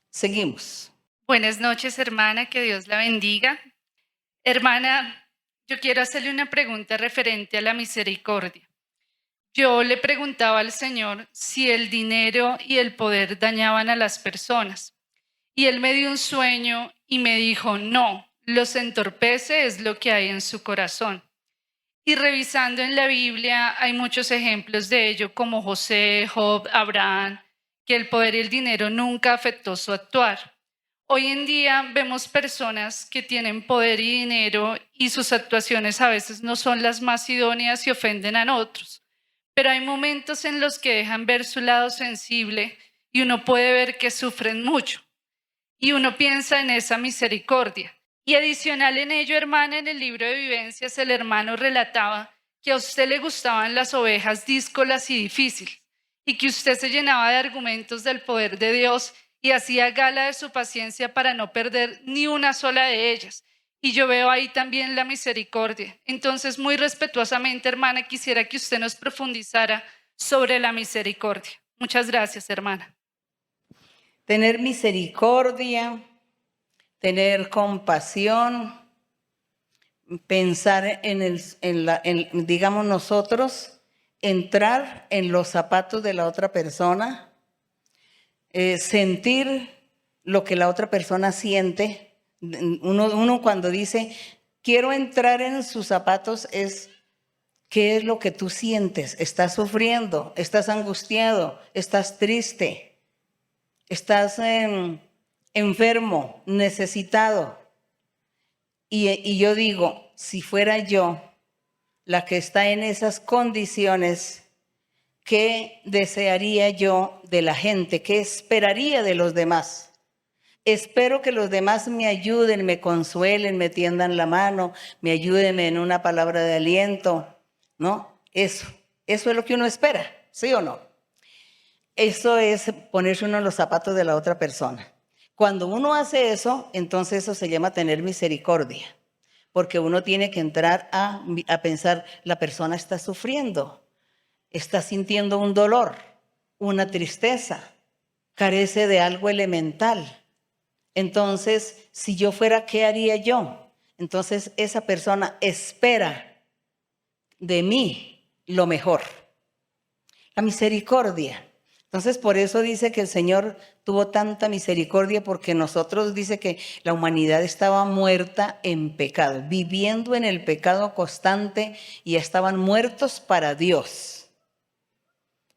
Seguimos. Buenas noches, hermana, que Dios la bendiga. Hermana, yo quiero hacerle una pregunta referente a la misericordia. Yo le preguntaba al Señor si el dinero y el poder dañaban a las personas. Y Él me dio un sueño y me dijo, no, los entorpece es lo que hay en su corazón. Y revisando en la Biblia hay muchos ejemplos de ello, como José, Job, Abraham, que el poder y el dinero nunca afectó su actuar. Hoy en día vemos personas que tienen poder y dinero y sus actuaciones a veces no son las más idóneas y ofenden a otros. Pero hay momentos en los que dejan ver su lado sensible y uno puede ver que sufren mucho. Y uno piensa en esa misericordia. Y adicional en ello, hermana, en el libro de vivencias, el hermano relataba que a usted le gustaban las ovejas díscolas y difíciles, y que usted se llenaba de argumentos del poder de Dios y hacía gala de su paciencia para no perder ni una sola de ellas. Y yo veo ahí también la misericordia. Entonces, muy respetuosamente, hermana, quisiera que usted nos profundizara sobre la misericordia. Muchas gracias, hermana. Tener misericordia, tener compasión, pensar digamos nosotros, entrar en los zapatos de la otra persona, sentir lo que la otra persona siente. Uno cuando dice, quiero entrar en sus zapatos, es ¿qué es lo que tú sientes? ¿Estás sufriendo? ¿Estás angustiado? ¿Estás triste? ¿Estás enfermo, necesitado? Y yo digo, si fuera yo la que está en esas condiciones, ¿qué desearía yo de la gente? ¿Qué esperaría de los demás? Espero que los demás me ayuden, me consuelen, me tiendan la mano, me ayuden en una palabra de aliento, ¿no? Eso es lo que uno espera, ¿sí o no? Eso es ponerse uno en los zapatos de la otra persona. Cuando uno hace eso, entonces eso se llama tener misericordia, porque uno tiene que entrar a pensar, la persona está sufriendo. está sintiendo un dolor, una tristeza, carece de algo elemental. Entonces, si yo fuera, ¿qué haría yo? Entonces, esa persona espera de mí lo mejor. La misericordia. Entonces, por eso dice que el Señor tuvo tanta misericordia, porque nosotros, dice que la humanidad estaba muerta en pecado, viviendo en el pecado constante, y estaban muertos para Dios.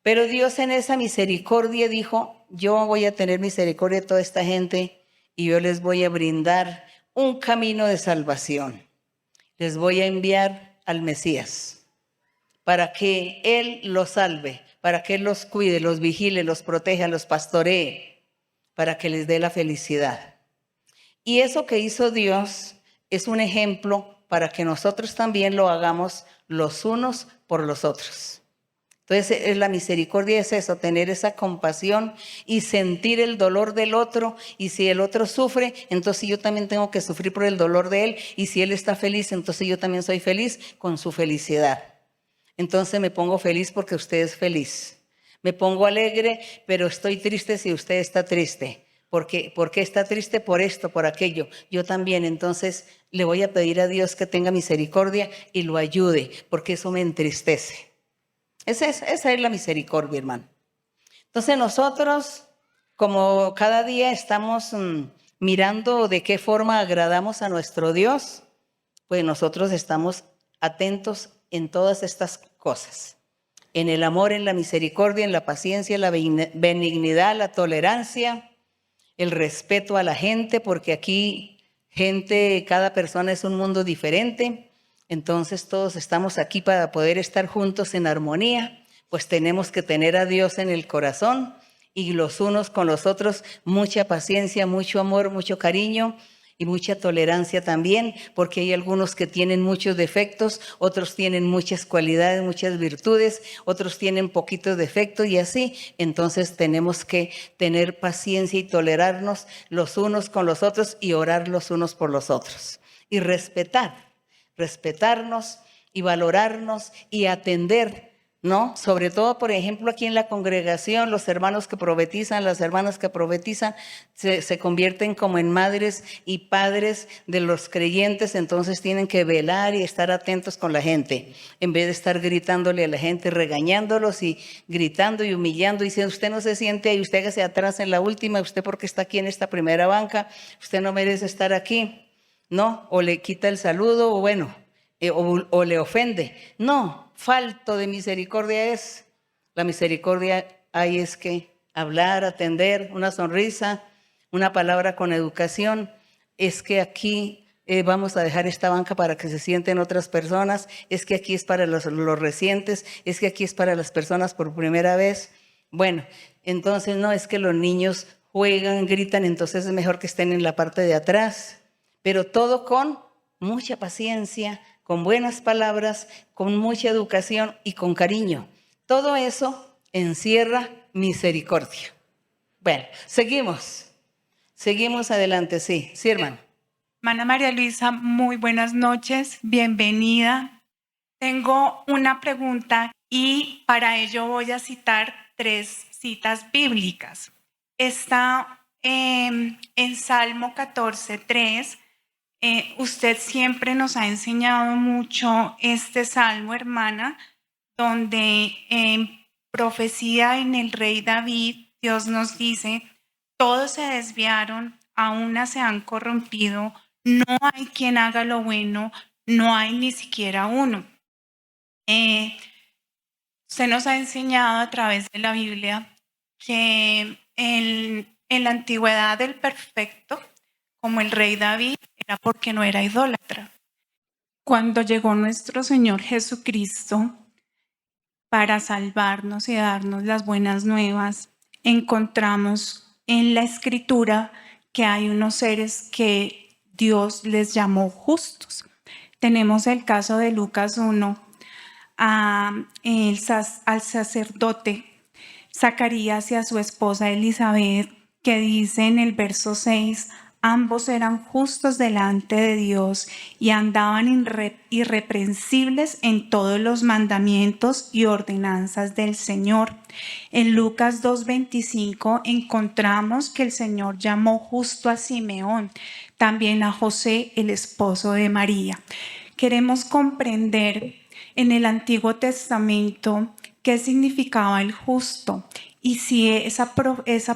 Pero Dios en esa misericordia dijo, yo voy a tener misericordia de toda esta gente y yo les voy a brindar un camino de salvación. Les voy a enviar al Mesías para que Él los salve, para que Él los cuide, los vigile, los proteja, los pastoree, para que les dé la felicidad. Y eso que hizo Dios es un ejemplo para que nosotros también lo hagamos los unos por los otros. Entonces, la misericordia es eso, tener esa compasión y sentir el dolor del otro. Y si el otro sufre, entonces yo también tengo que sufrir por el dolor de él. Y si él está feliz, entonces yo también soy feliz con su felicidad. Entonces me pongo feliz porque usted es feliz. Me pongo alegre, pero estoy triste si usted está triste. ¿Por qué está triste? Por esto, por aquello. Yo también. Entonces le voy a pedir a Dios que tenga misericordia y lo ayude, porque eso me entristece. Esa es la misericordia, hermano. Entonces nosotros, como cada día estamos mirando de qué forma agradamos a nuestro Dios, pues nosotros estamos atentos en todas estas cosas. En el amor, en la misericordia, en la paciencia, la benignidad, la tolerancia, el respeto a la gente, porque aquí cada persona es un mundo diferente. Entonces todos estamos aquí para poder estar juntos en armonía, pues tenemos que tener a Dios en el corazón y los unos con los otros mucha paciencia, mucho amor, mucho cariño y mucha tolerancia también, porque hay algunos que tienen muchos defectos, otros tienen muchas cualidades, muchas virtudes, otros tienen poquitos defectos y así. Entonces tenemos que tener paciencia y tolerarnos los unos con los otros y orar los unos por los otros y respetarnos y valorarnos y atender, ¿no? Sobre todo, por ejemplo, aquí en la congregación, los hermanos que profetizan, las hermanas que profetizan, se convierten como en madres y padres de los creyentes, entonces tienen que velar y estar atentos con la gente, en vez de estar gritándole a la gente, regañándolos y gritando y humillando, y diciendo, usted no se siente ahí, usted hágase atrás en la última, usted porque está aquí en esta primera banca, usted no merece estar aquí. ¿No? O le quita el saludo, o bueno, o le ofende. No, falto de misericordia es. La misericordia ahí es que hablar, atender, una sonrisa, una palabra con educación. Es que aquí vamos a dejar esta banca para que se sienten otras personas. Es que aquí es para los recientes. Es que aquí es para las personas por primera vez. Bueno, entonces no es que los niños juegan, gritan, entonces es mejor que estén en la parte de atrás. Pero todo con mucha paciencia, con buenas palabras, con mucha educación y con cariño. Todo eso encierra misericordia. Bueno, seguimos adelante, sí, hermano. Hermana María Luisa, muy buenas noches, bienvenida. Tengo una pregunta y para ello voy a citar 3 citas bíblicas. Está en Salmo 14:3. Usted siempre nos ha enseñado mucho este salmo, hermana, donde en profecía en el rey David, Dios nos dice, todos se desviaron, a una se han corrompido, no hay quien haga lo bueno, no hay ni siquiera uno. Usted nos ha enseñado a través de la Biblia que en la antigüedad el perfecto, como el rey David, era porque no era idólatra. Cuando llegó nuestro Señor Jesucristo para salvarnos y darnos las buenas nuevas, encontramos en la Escritura que hay unos seres que Dios les llamó justos. Tenemos el caso de Lucas 1, al sacerdote Zacarías y a su esposa Elizabeth, que dice en el verso 6, Ambos eran justos delante de Dios y andaban irreprensibles en todos los mandamientos y ordenanzas del Señor. En Lucas 2:25 encontramos que el Señor llamó justo a Simeón, también a José, el esposo de María. Queremos comprender en el Antiguo Testamento qué significaba el justo. Y si esa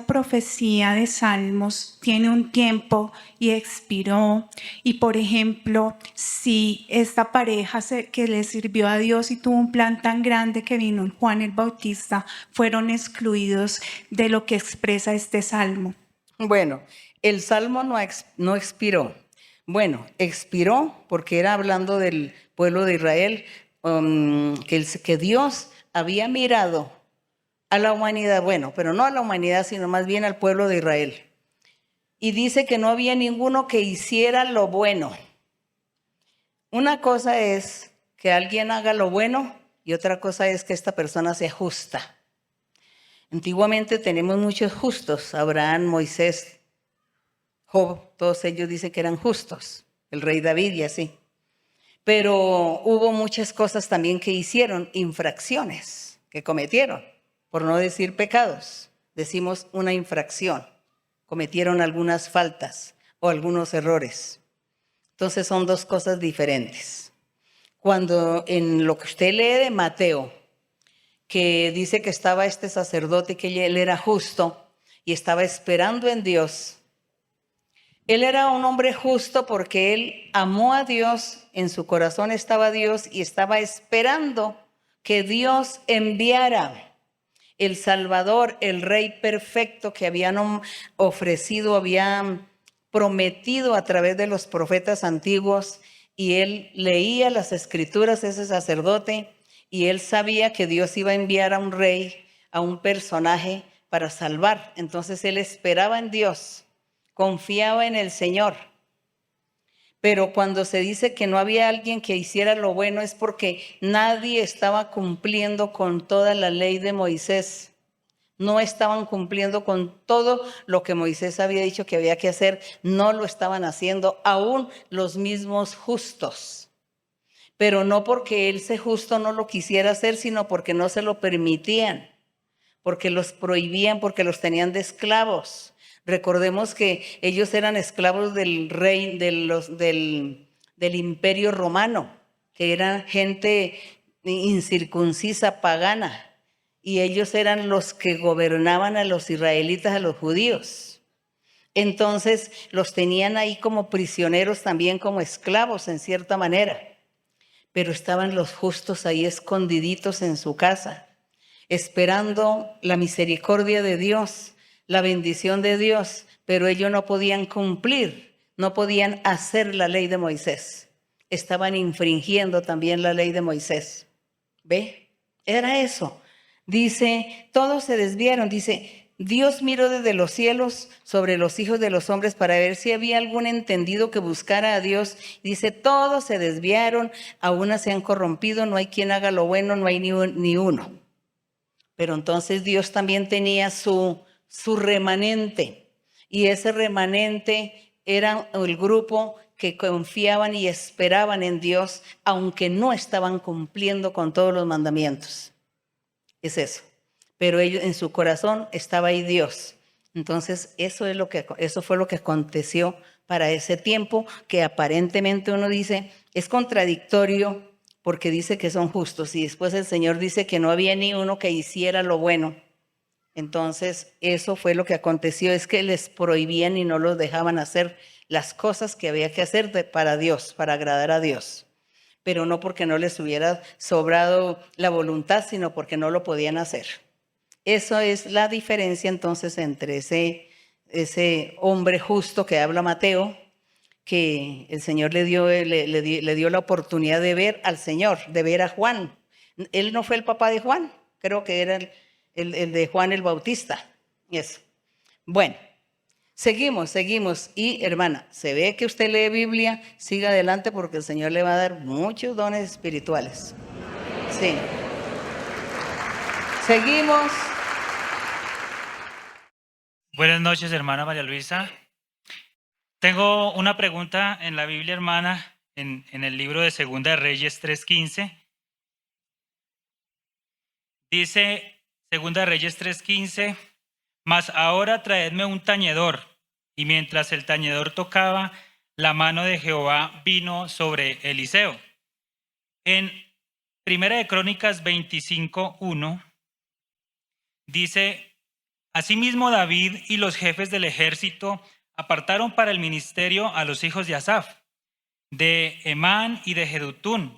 profecía de Salmos tiene un tiempo y expiró, y por ejemplo, si esta pareja que le sirvió a Dios y tuvo un plan tan grande que vino Juan el Bautista, fueron excluidos de lo que expresa este Salmo. Bueno, el Salmo no expiró. Bueno, expiró porque era hablando del pueblo de Israel, que Dios había mirado a la humanidad, bueno, pero no a la humanidad, sino más bien al pueblo de Israel. Y dice que no había ninguno que hiciera lo bueno. Una cosa es que alguien haga lo bueno y otra cosa es que esta persona sea justa. Antiguamente tenemos muchos justos, Abraham, Moisés, Job, todos ellos dicen que eran justos, el rey David y así. Pero hubo muchas cosas también que hicieron, infracciones que cometieron. Por no decir pecados, decimos una infracción. Cometieron algunas faltas o algunos errores. Entonces son dos cosas diferentes. Cuando en lo que usted lee de Mateo, que dice que estaba este sacerdote, que él era justo y estaba esperando en Dios. Él era un hombre justo porque él amó a Dios, en su corazón estaba Dios y estaba esperando que Dios enviara el Salvador, el Rey perfecto que habían ofrecido, habían prometido a través de los profetas antiguos, y él leía las escrituras, ese sacerdote, y él sabía que Dios iba a enviar a un rey, a un personaje para salvar. Entonces él esperaba en Dios, confiaba en el Señor. Pero cuando se dice que no había alguien que hiciera lo bueno es porque nadie estaba cumpliendo con toda la ley de Moisés. No estaban cumpliendo con todo lo que Moisés había dicho que había que hacer. No lo estaban haciendo, aún los mismos justos. Pero no porque ese justo no lo quisiera hacer, sino porque no se lo permitían, porque los prohibían, porque los tenían de esclavos. Recordemos que ellos eran esclavos del rey, del imperio romano, que eran gente incircuncisa, pagana, y ellos eran los que gobernaban a los israelitas, a los judíos. Entonces los tenían ahí como prisioneros, también como esclavos en cierta manera, pero estaban los justos ahí escondiditos en su casa, esperando la misericordia de Dios, la bendición de Dios, pero ellos no podían cumplir, no podían hacer la ley de Moisés. Estaban infringiendo también la ley de Moisés. ¿Ve? Era eso. Dice, todos se desviaron. Dice, Dios miró desde los cielos sobre los hijos de los hombres para ver si había algún entendido que buscara a Dios. Dice, todos se desviaron, a una se han corrompido, no hay quien haga lo bueno, no hay ni uno. Pero entonces Dios también tenía su remanente, y ese remanente era el grupo que confiaban y esperaban en Dios, aunque no estaban cumpliendo con todos los mandamientos. Es eso. Pero ellos, en su corazón estaba ahí Dios. Entonces eso fue lo que aconteció para ese tiempo, que aparentemente uno dice es contradictorio porque dice que son justos y después el Señor dice que no había ni uno que hiciera lo bueno. Entonces, eso fue lo que aconteció, es que les prohibían y no los dejaban hacer las cosas que había que hacer para Dios, para agradar a Dios. Pero no porque no les hubiera sobrado la voluntad, sino porque no lo podían hacer. Eso es la diferencia entonces entre ese hombre justo que habla Mateo, que el Señor le dio la oportunidad de ver al Señor, de ver a Juan. Él no fue el papá de Juan, creo que era el de Juan el Bautista. Eso. Bueno, seguimos. Y hermana, se ve que usted lee Biblia, siga adelante porque el Señor le va a dar muchos dones espirituales. Sí. Seguimos. Buenas noches, hermana María Luisa. Tengo una pregunta en la Biblia, hermana, en el libro de Segunda de Reyes 3:15. Dice Segunda de Reyes 3:15, mas ahora traedme un tañedor. Y mientras el tañedor tocaba, la mano de Jehová vino sobre Eliseo. En Primera de Crónicas 25:1 dice, asimismo David y los jefes del ejército apartaron para el ministerio a los hijos de Asaf, de Emán y de Jedutún,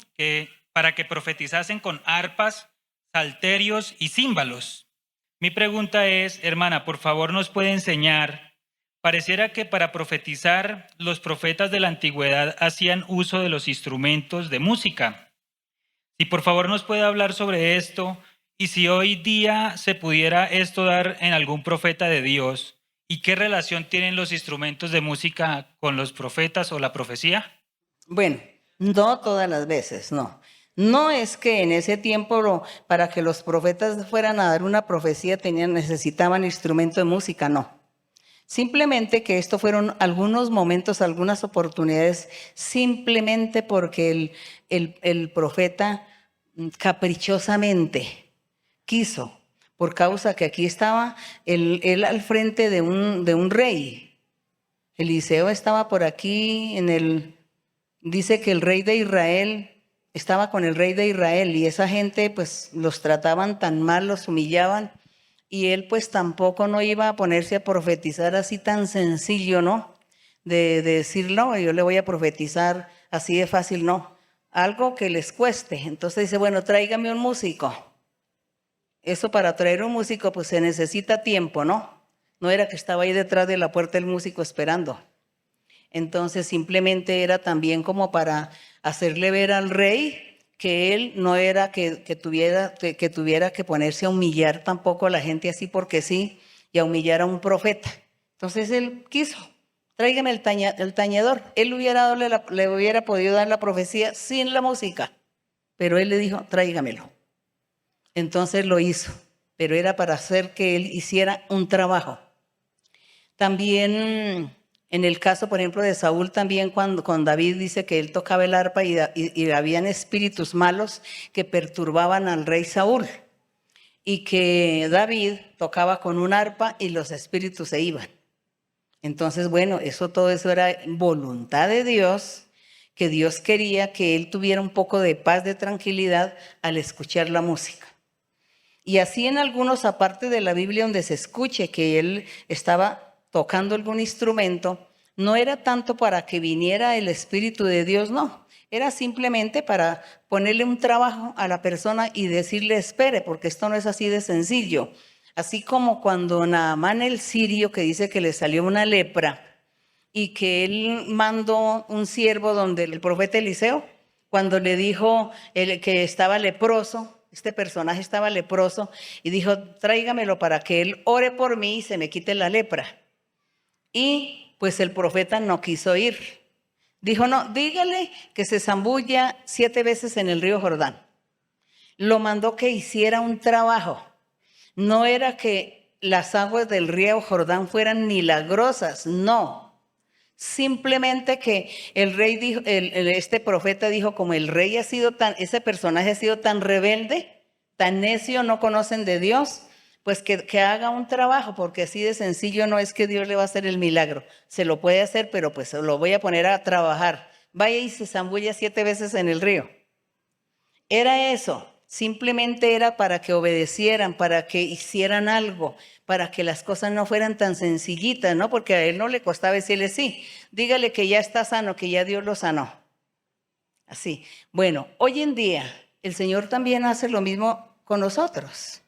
para que profetizasen con arpas, salterios y címbalos. Mi pregunta es, hermana, por favor nos puede enseñar, pareciera que para profetizar los profetas de la antigüedad hacían uso de los instrumentos de música. Si por favor nos puede hablar sobre esto y si hoy día se pudiera esto dar en algún profeta de Dios, ¿y qué relación tienen los instrumentos de música con los profetas o la profecía? Bueno, no todas las veces, no. No es que en ese tiempo para que los profetas fueran a dar una profecía necesitaban instrumento de música, no. Simplemente que esto fueron algunos momentos, algunas oportunidades, simplemente porque el profeta caprichosamente quiso, por causa que aquí estaba él al frente de un rey. Eliseo estaba por aquí dice que el rey de Israel estaba con el rey de Israel y esa gente pues los trataban tan mal, los humillaban y él pues tampoco no iba a ponerse a profetizar así tan sencillo, ¿no? De decir, no, yo le voy a profetizar así de fácil, no. Algo que les cueste. Entonces dice, bueno, tráigame un músico. Eso para traer un músico pues se necesita tiempo, ¿no? No era que estaba ahí detrás de la puerta el músico esperando. Entonces simplemente era también como para hacerle ver al rey que él no era que tuviera que ponerse a humillar tampoco a la gente así porque sí y a humillar a un profeta. Entonces él quiso, tráigame el tañedor. Él le hubiera podido dar la profecía sin la música, pero él le dijo, tráigamelo. Entonces lo hizo, pero era para hacer que él hiciera un trabajo. También en el caso, por ejemplo, de Saúl, también cuando David dice que él tocaba el arpa y habían espíritus malos que perturbaban al rey Saúl y que David tocaba con un arpa y los espíritus se iban. Entonces, bueno, todo eso era voluntad de Dios, que Dios quería que él tuviera un poco de paz, de tranquilidad al escuchar la música. Y así en algunos, aparte de la Biblia, donde se escuche que él estaba tocando algún instrumento, no era tanto para que viniera el Espíritu de Dios, no. Era simplemente para ponerle un trabajo a la persona y decirle, espere, porque esto no es así de sencillo. Así como cuando Naamán el sirio, que dice que le salió una lepra, y que él mandó un siervo donde el profeta Eliseo, cuando le dijo que estaba leproso, este personaje estaba leproso, y dijo, tráigamelo para que él ore por mí y se me quite la lepra. Y pues el profeta no quiso ir. Dijo, no, dígale que se zambulla 7 veces en el río Jordán. Lo mandó que hiciera un trabajo. No era que las aguas del río Jordán fueran milagrosas, no. Simplemente que el rey dijo, este profeta dijo, como el rey ese personaje ha sido tan rebelde, tan necio, no conocen de Dios, pues que haga un trabajo, porque así de sencillo no es que Dios le va a hacer el milagro. Se lo puede hacer, pero pues lo voy a poner a trabajar. Vaya y se zambulla 7 veces en el río. Era eso, simplemente era para que obedecieran, para que hicieran algo, para que las cosas no fueran tan sencillitas, ¿no? Porque a él no le costaba decirle sí, dígale que ya está sano, que ya Dios lo sanó. Así. Bueno, hoy en día el Señor también hace lo mismo con nosotros.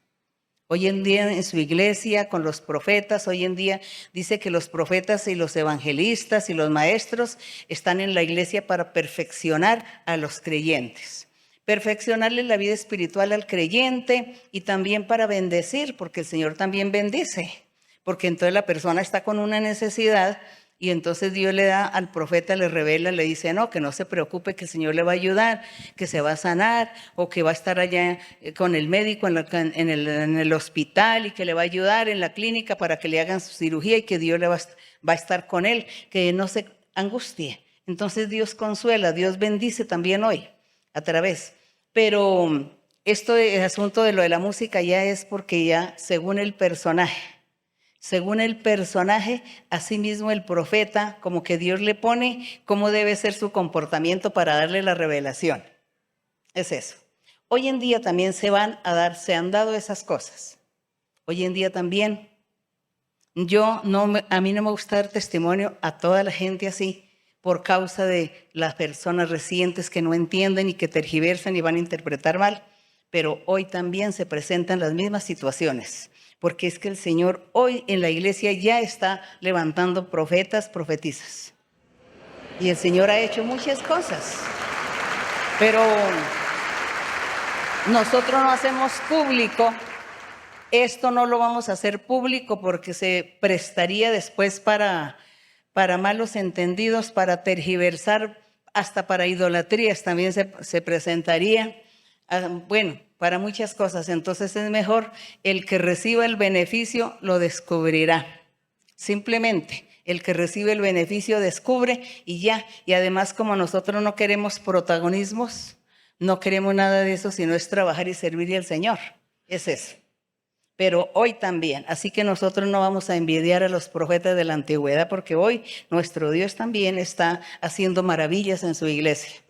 Hoy en día en su iglesia, con los profetas, hoy en día dice que los profetas y los evangelistas y los maestros están en la iglesia para perfeccionar a los creyentes. Perfeccionarle la vida espiritual al creyente y también para bendecir, porque el Señor también bendice. Porque entonces la persona está con una necesidad y entonces Dios le da al profeta, le revela, le dice, no, que no se preocupe, que el Señor le va a ayudar, que se va a sanar o que va a estar allá con el médico en el hospital y que le va a ayudar en la clínica para que le hagan su cirugía y que Dios le va va a estar con él, que no se angustie. Entonces Dios consuela, Dios bendice también hoy a través. Pero esto, el asunto de lo de la música ya es porque ya según el personaje, asimismo el profeta, como que Dios le pone cómo debe ser su comportamiento para darle la revelación. Es eso. Hoy en día también se han dado esas cosas. Hoy en día también, a mí no me gusta dar testimonio a toda la gente así, por causa de las personas recientes que no entienden y que tergiversan y van a interpretar mal, pero hoy también se presentan las mismas situaciones, porque es que el Señor hoy en la iglesia ya está levantando profetas, profetizas, y el Señor ha hecho muchas cosas, pero nosotros no hacemos público, esto no lo vamos a hacer público porque se prestaría después para malos entendidos, para tergiversar, hasta para idolatrías también se presentaría, bueno, para muchas cosas. Entonces es mejor el que reciba el beneficio lo descubrirá. Simplemente el que recibe el beneficio descubre y ya. Y además, como nosotros no queremos protagonismos, no queremos nada de eso, sino es trabajar y servir al Señor. Es eso. Pero hoy también. Así que nosotros no vamos a envidiar a los profetas de la antigüedad, porque hoy nuestro Dios también está haciendo maravillas en su iglesia.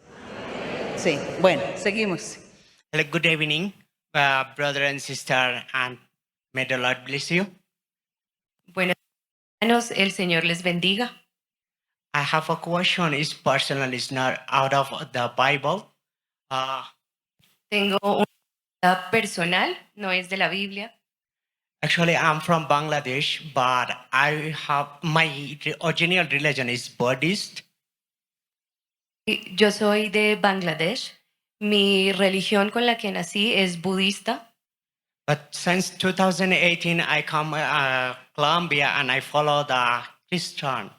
Sí, bueno, seguimos. Hello, good evening, brother and sister, and may the Lord bless you. Buenos hermanos, el Señor les bendiga. I have a question. It's personal. It's not out of the Bible. Tengo una pregunta personal, no es de la Biblia. Actually, I'm from Bangladesh, but my original religion is Buddhist. Yo soy de Bangladesh. Mi religión con la que nací es budista. But since 2018, I come Colombia and I follow the Christian.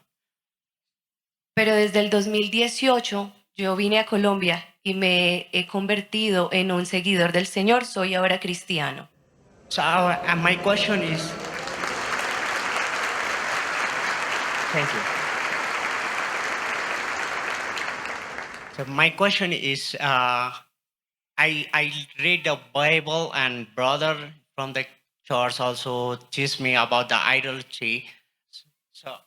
Pero desde el 2018 yo vine a Colombia y me he convertido en un seguidor del Señor. Soy ahora cristiano. So my question is, thank you. So my question is, I read the Bible and brother from the church also teach me about the idolatry. So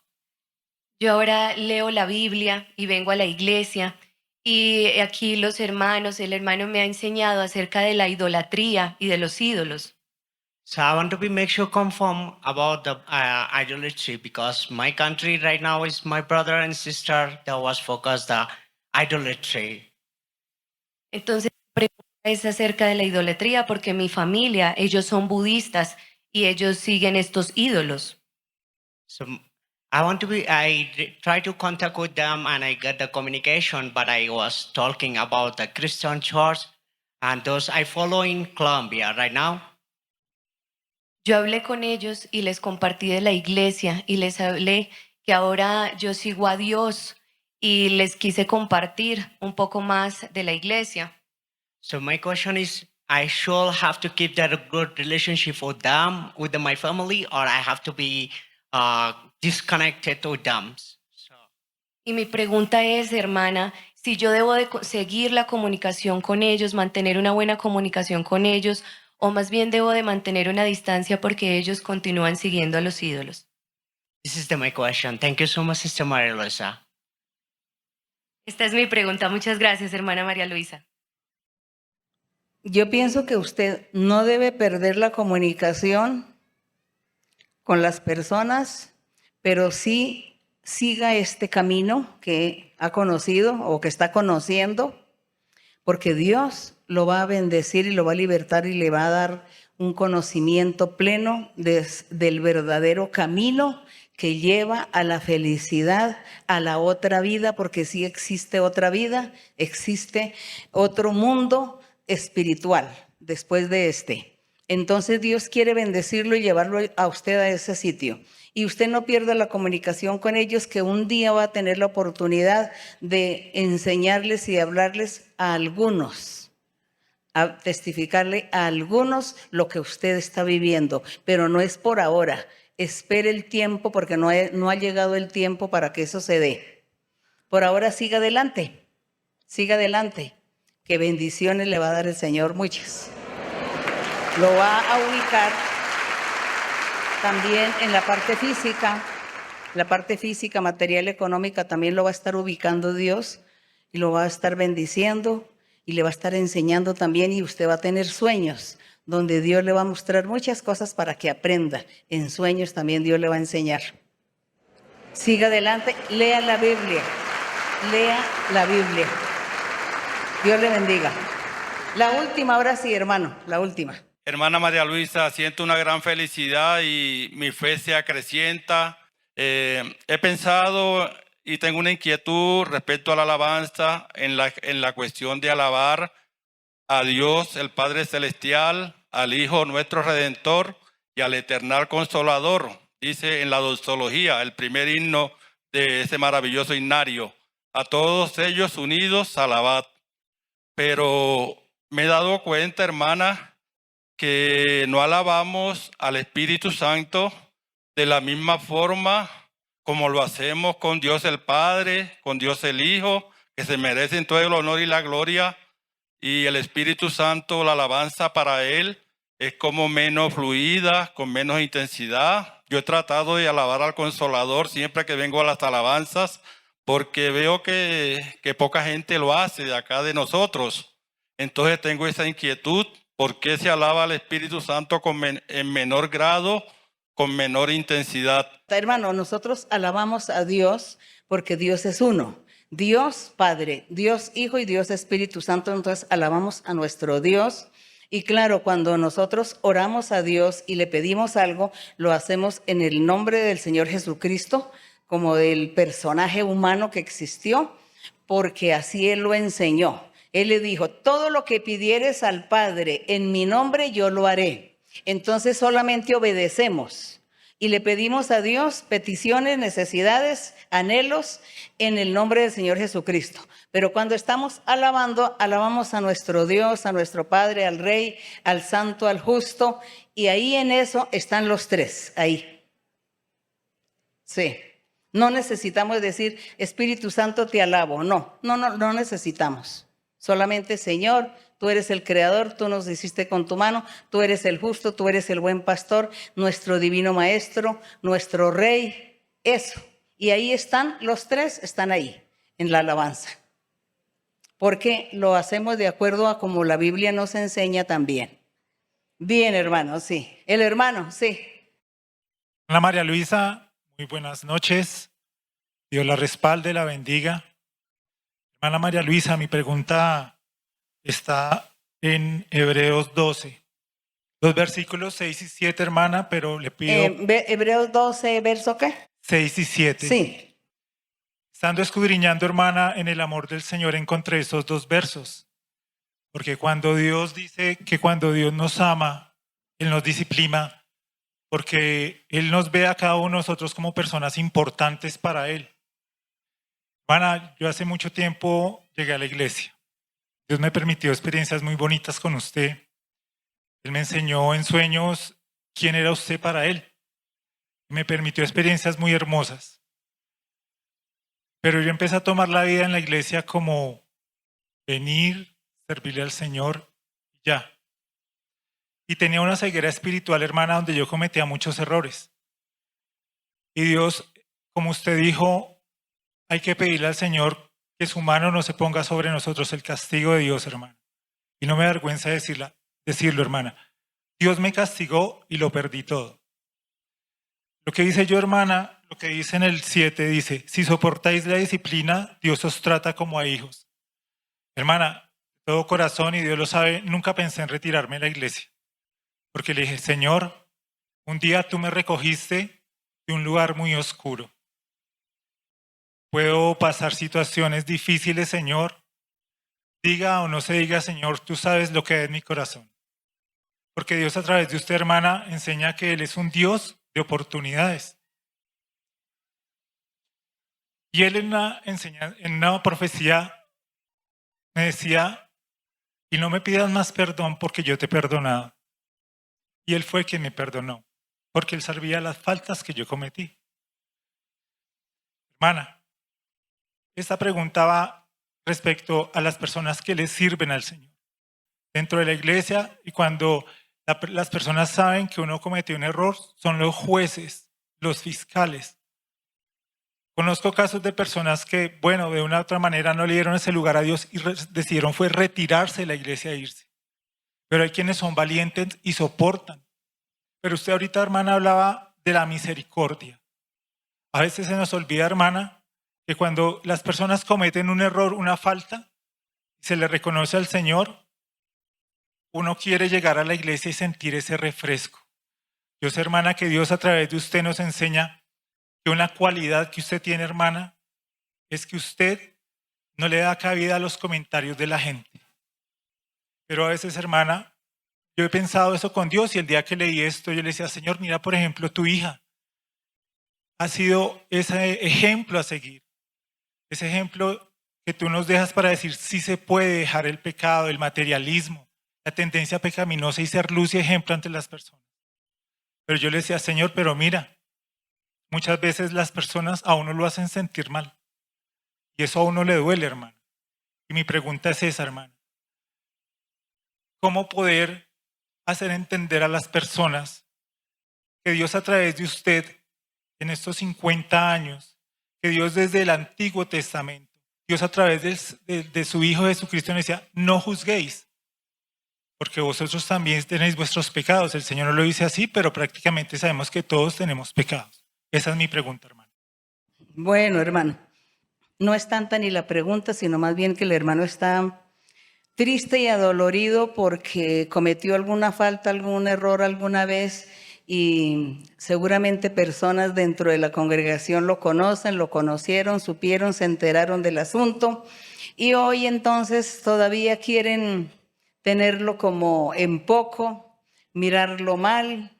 Yo ahora leo la Biblia y vengo a la iglesia y aquí el hermano me ha enseñado acerca de la idolatría y de los ídolos. So I want to make sure confirm about the idolatry, because my country right now is my brother and sister that was focused the idolatry. Entonces, la pregunta es acerca de la idolatría porque mi familia, ellos son budistas y ellos siguen estos ídolos. So I try to contact with them and I get the communication, but I was talking about the Christian church and those I follow in Colombia right now. Yo hablé con ellos y les compartí de la iglesia y les hablé que ahora yo sigo a Dios y les quise compartir un poco más de la iglesia. So my question is, I should have to keep that good relationship with them, with my family, or I have to be disconnected with them. Y mi pregunta es, hermana, si yo debo de seguir la comunicación con ellos, mantener una buena comunicación con ellos, o más bien debo de mantener una distancia porque ellos continúan siguiendo a los ídolos. This is my question. Thank you so much, Sister María Luisa. Esta es mi pregunta. Muchas gracias, hermana María Luisa. Yo pienso que usted no debe perder la comunicación con las personas, pero sí siga este camino que ha conocido o que está conociendo, porque Dios lo va a bendecir y lo va a libertar y le va a dar un conocimiento pleno del verdadero camino que lleva a la felicidad, a la otra vida, porque sí existe otra vida, existe otro mundo espiritual después de este. Entonces Dios quiere bendecirlo y llevarlo a usted a ese sitio. Y usted no pierda la comunicación con ellos, que un día va a tener la oportunidad de enseñarles y hablarles a algunos, a testificarle a algunos lo que usted está viviendo, pero no es por ahora. espere el tiempo porque no ha llegado el tiempo para que eso se dé. Por ahora siga adelante, que bendiciones le va a dar el Señor, muchas. Lo va a ubicar también en la parte física, material, económica, también lo va a estar ubicando Dios y lo va a estar bendiciendo y le va a estar enseñando también, y usted va a tener sueños donde Dios le va a mostrar muchas cosas para que aprenda. En sueños también Dios le va a enseñar. Siga adelante, lea la Biblia. Dios le bendiga. La última, ahora sí, hermano, la última. Hermana María Luisa, siento una gran felicidad y mi fe se acrecienta. He pensado y tengo una inquietud respecto a la alabanza en la cuestión de alabar a Dios, el Padre Celestial, al Hijo nuestro Redentor y al Eternal Consolador. Dice en la doxología, el primer himno de ese maravilloso himnario: a todos ellos unidos alabad. Pero me he dado cuenta, hermana, que no alabamos al Espíritu Santo de la misma forma como lo hacemos con Dios el Padre, con Dios el Hijo, que se merecen todo el honor y la gloria, y el Espíritu Santo, la alabanza para Él es como menos fluida, con menos intensidad. Yo he tratado de alabar al Consolador siempre que vengo a las alabanzas, porque veo que poca gente lo hace de acá de nosotros. Entonces tengo esa inquietud: ¿por qué se alaba al Espíritu Santo en menor grado, con menor intensidad? Hermano, nosotros alabamos a Dios porque Dios es uno. Dios Padre, Dios Hijo y Dios Espíritu Santo. Entonces alabamos a nuestro Dios. Y claro, cuando nosotros oramos a Dios y le pedimos algo, lo hacemos en el nombre del Señor Jesucristo, como del personaje humano que existió, porque así Él lo enseñó. Él le dijo: todo lo que pidieres al Padre en mi nombre, yo lo haré. Entonces solamente obedecemos y le pedimos a Dios peticiones, necesidades, anhelos en el nombre del Señor Jesucristo. Pero cuando estamos alabando, alabamos a nuestro Dios, a nuestro Padre, al Rey, al Santo, al Justo, y ahí en eso están los tres, ahí. Sí. No necesitamos decir: Espíritu Santo, te alabo. No necesitamos. Solamente: Señor, tú eres el Creador, tú nos hiciste con tu mano, tú eres el justo, tú eres el buen pastor, nuestro divino Maestro, nuestro Rey. Eso. Y ahí están los tres, están ahí, en la alabanza. Porque lo hacemos de acuerdo a como la Biblia nos enseña también. Bien, hermano, sí. El hermano, sí. Hola, María Luisa, muy buenas noches. Dios la respalde, la bendiga. Hermana María Luisa, mi pregunta está en Hebreos 12. Los versículos 6 y 7, hermana, pero le pido... Hebreos 12, ¿verso qué? 6 y 7. Sí. Estando escudriñando, hermana, en el amor del Señor encontré esos dos versos. Porque cuando Dios dice que cuando Dios nos ama, Él nos disciplina, porque Él nos ve a cada uno de nosotros como personas importantes para Él. Hermana, yo hace mucho tiempo llegué a la iglesia. Dios me permitió experiencias muy bonitas con usted. Él me enseñó en sueños quién era usted para Él. Me permitió experiencias muy hermosas. Pero yo empecé a tomar la vida en la iglesia como venir, servirle al Señor y ya. Y tenía una ceguera espiritual, hermana, donde yo cometía muchos errores. Y Dios, como usted dijo, hay que pedirle al Señor que su mano no se ponga sobre nosotros, el castigo de Dios, hermana. Y no me da vergüenza decirlo, hermana. Dios me castigó y lo perdí todo. Lo que dice yo, hermana, lo que dice en el 7, dice: si soportáis la disciplina, Dios os trata como a hijos. Hermana, de todo corazón, y Dios lo sabe, nunca pensé en retirarme de la iglesia. Porque le dije: Señor, un día tú me recogiste de un lugar muy oscuro. Puedo pasar situaciones difíciles, Señor. Diga o no se diga, Señor, tú sabes lo que hay en mi corazón. Porque Dios, a través de usted, hermana, enseña que Él es un Dios de oportunidades. Y Él en una profecía me decía: y no me pidas más perdón porque yo te he perdonado. Y Él fue quien me perdonó. porque Él sabía las faltas que yo cometí. Hermana, esta pregunta va respecto a las personas que le sirven al Señor dentro de la iglesia, y cuando las personas saben que uno cometió un error, son los jueces, los fiscales. Conozco casos de personas que, bueno, de una u otra manera no le dieron ese lugar a Dios y decidieron fue retirarse de la iglesia e irse. Pero hay quienes son valientes y soportan. Pero usted ahorita, hermana, hablaba de la misericordia. A veces se nos olvida, hermana, que cuando las personas cometen un error, una falta, y se le reconoce al Señor, uno quiere llegar a la iglesia y sentir ese refresco. Yo sé, hermana, que Dios a través de usted nos enseña que una cualidad que usted tiene, hermana, es que usted no le da cabida a los comentarios de la gente. Pero a veces, hermana, yo he pensado eso con Dios, y el día que leí esto, yo le decía, Señor, mira, por ejemplo, tu hija ha sido ese ejemplo a seguir. Ese ejemplo que tú nos dejas para decir sí se puede dejar el pecado, el materialismo, la tendencia pecaminosa y ser luz y ejemplo ante las personas. Pero yo le decía, Señor, pero mira, muchas veces las personas a uno lo hacen sentir mal. Y eso a uno le duele, hermano. Y mi pregunta es esa, hermano. ¿Cómo poder hacer entender a las personas que Dios a través de usted en estos 50 años, que Dios desde el Antiguo Testamento, Dios a través de su Hijo Jesucristo nos decía, no juzguéis, porque vosotros también tenéis vuestros pecados? El Señor no lo dice así, pero prácticamente sabemos que todos tenemos pecados. Esa es mi pregunta, hermano. Bueno, hermano, no es tanta ni la pregunta, sino más bien que el hermano está triste y adolorido porque cometió alguna falta, algún error alguna vez, y seguramente personas dentro de la congregación lo conocen, lo conocieron, supieron, se enteraron del asunto, y hoy entonces todavía quieren tenerlo como en poco, mirarlo mal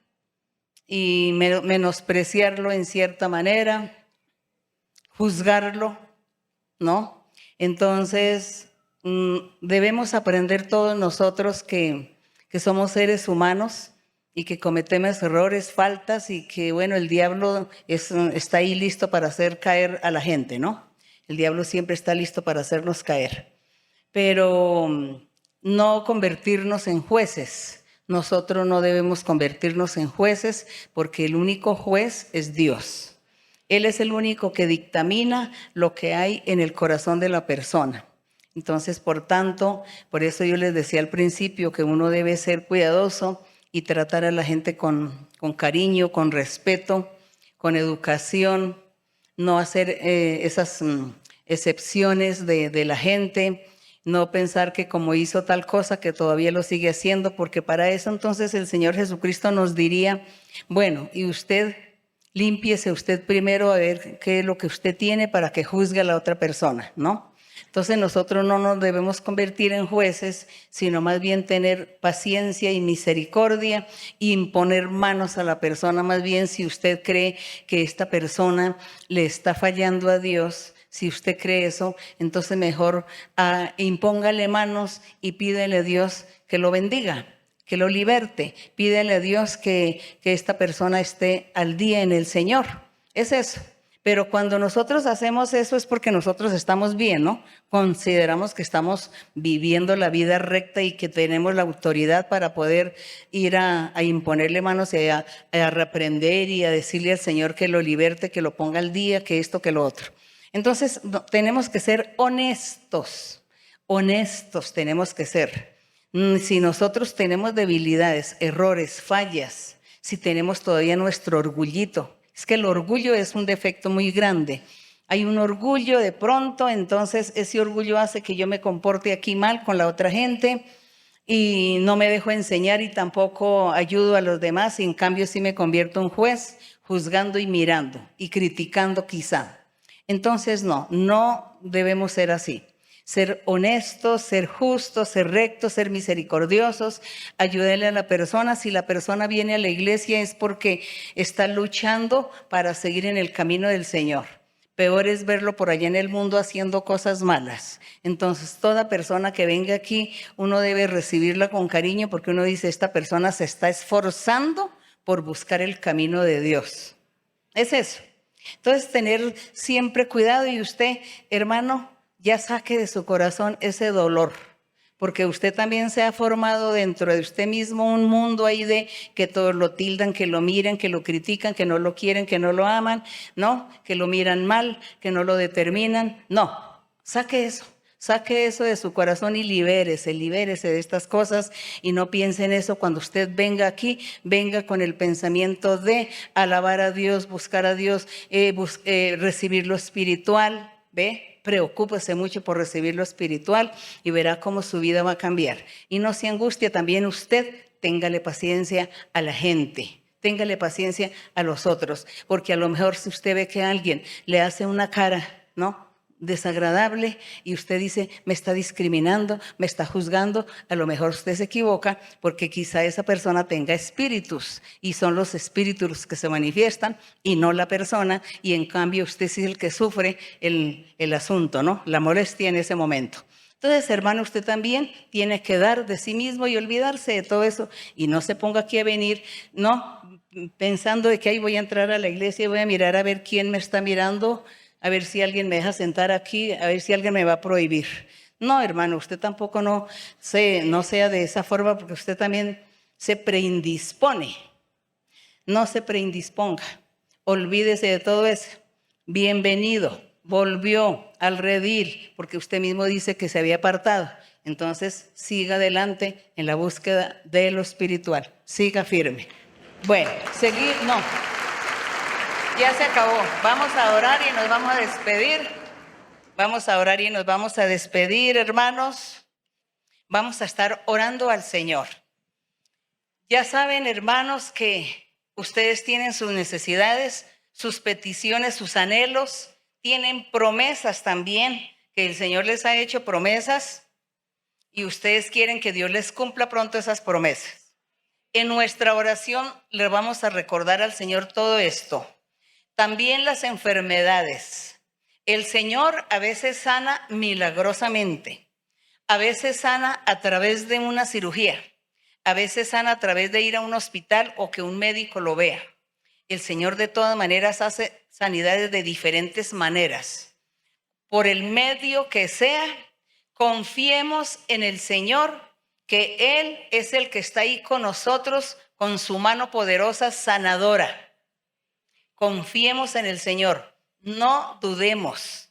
y menospreciarlo en cierta manera, juzgarlo, ¿no? Entonces debemos aprender todos nosotros que somos seres humanos y que cometemos errores, faltas, y que, bueno, el diablo está ahí listo para hacer caer a la gente, ¿no? El diablo siempre está listo para hacernos caer. Pero no convertirnos en jueces. Nosotros no debemos convertirnos en jueces, porque el único juez es Dios. Él es el único que dictamina lo que hay en el corazón de la persona. Entonces, por tanto, por eso yo les decía al principio que uno debe ser cuidadoso y tratar a la gente con cariño, con respeto, con educación, no hacer esas excepciones de la gente, no pensar que como hizo tal cosa que todavía lo sigue haciendo, porque para eso entonces el Señor Jesucristo nos diría, bueno, y usted límpiese usted primero a ver qué es lo que usted tiene para que juzgue a la otra persona, ¿no? Entonces nosotros no nos debemos convertir en jueces, sino más bien tener paciencia y misericordia e imponer manos a la persona. Más bien, si usted cree que esta persona le está fallando a Dios, si usted cree eso, entonces mejor impóngale manos y pídele a Dios que lo bendiga, que lo liberte. Pídele a Dios que esta persona esté al día en el Señor. Es eso. Pero cuando nosotros hacemos eso es porque nosotros estamos bien, ¿no? Consideramos que estamos viviendo la vida recta y que tenemos la autoridad para poder ir a imponerle manos y a reprender y a decirle al Señor que lo liberte, que lo ponga al día, que esto, que lo otro. Entonces tenemos que ser honestos tenemos que ser. Si nosotros tenemos debilidades, errores, fallas, si tenemos todavía nuestro orgullito, es que el orgullo es un defecto muy grande. Hay un orgullo de pronto, entonces ese orgullo hace que yo me comporte aquí mal con la otra gente y no me dejo enseñar y tampoco ayudo a los demás, y en cambio sí me convierto en juez, juzgando y mirando y criticando quizá. Entonces no debemos ser así. Ser honestos, ser justos, ser rectos, ser misericordiosos, ayudarle a la persona. Si la persona viene a la iglesia es porque está luchando para seguir en el camino del Señor. Peor es verlo por allá en el mundo haciendo cosas malas. Entonces, toda persona que venga aquí, uno debe recibirla con cariño, porque uno dice, esta persona se está esforzando por buscar el camino de Dios. Es eso. Entonces, tener siempre cuidado, y usted, hermano, ya saque de su corazón ese dolor, porque usted también se ha formado dentro de usted mismo un mundo ahí de que todos lo tildan, que lo miran, que lo critican, que no lo quieren, que no lo aman, ¿no? Que lo miran mal, que no lo determinan. No, saque eso de su corazón y libérese de estas cosas, y no piense en eso. Cuando usted venga aquí, venga con el pensamiento de alabar a Dios, buscar a Dios, recibir lo espiritual, ¿ve? Preocúpese mucho por recibir lo espiritual y verá cómo su vida va a cambiar. Y no se angustie también usted, téngale paciencia a la gente, téngale paciencia a los otros, porque a lo mejor si usted ve que alguien le hace una cara, ¿no?, desagradable, y usted dice, me está discriminando, me está juzgando, a lo mejor usted se equivoca, porque quizá esa persona tenga espíritus, y son los espíritus que se manifiestan y no la persona, y en cambio usted sí es el que sufre el asunto, ¿no?, la molestia en ese momento. Entonces, hermano, usted también tiene que dar de sí mismo y olvidarse de todo eso, y no se ponga aquí a venir, no, pensando de que ahí voy a entrar a la iglesia y voy a mirar a ver quién me está mirando, a ver si alguien me deja sentar aquí, a ver si alguien me va a prohibir. No, hermano, usted tampoco no sea de esa forma, porque usted también se preindispone. No se preindisponga. Olvídese de todo eso. Bienvenido. Volvió al redil, porque usted mismo dice que se había apartado. Entonces, siga adelante en la búsqueda de lo espiritual. Siga firme. Bueno, seguir, no. Ya se acabó. Vamos a orar y nos vamos a despedir. Vamos a orar y nos vamos a despedir, hermanos. Vamos a estar orando al Señor. Ya saben, hermanos, que ustedes tienen sus necesidades, sus peticiones, sus anhelos. Tienen promesas también, que el Señor les ha hecho promesas, y ustedes quieren que Dios les cumpla pronto esas promesas. En nuestra oración le vamos a recordar al Señor todo esto. También las enfermedades. El Señor a veces sana milagrosamente, a veces sana a través de una cirugía, a veces sana a través de ir a un hospital o que un médico lo vea. El Señor de todas maneras hace sanidades de diferentes maneras. Por el medio que sea, confiemos en el Señor, que Él es el que está ahí con nosotros con su mano poderosa sanadora. Confiemos en el Señor, no dudemos,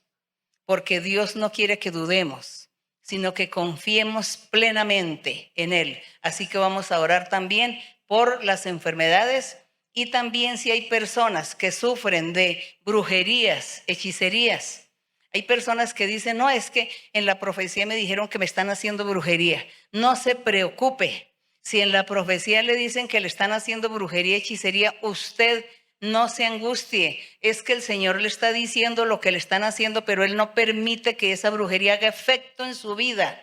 porque Dios no quiere que dudemos, sino que confiemos plenamente en Él. Así que vamos a orar también por las enfermedades, y también si hay personas que sufren de brujerías, hechicerías. Hay personas que dicen, no, es que en la profecía me dijeron que me están haciendo brujería. No se preocupe. Si en la profecía le dicen que le están haciendo brujería, hechicería, usted no se angustie. Es que el Señor le está diciendo lo que le están haciendo, pero Él no permite que esa brujería haga efecto en su vida.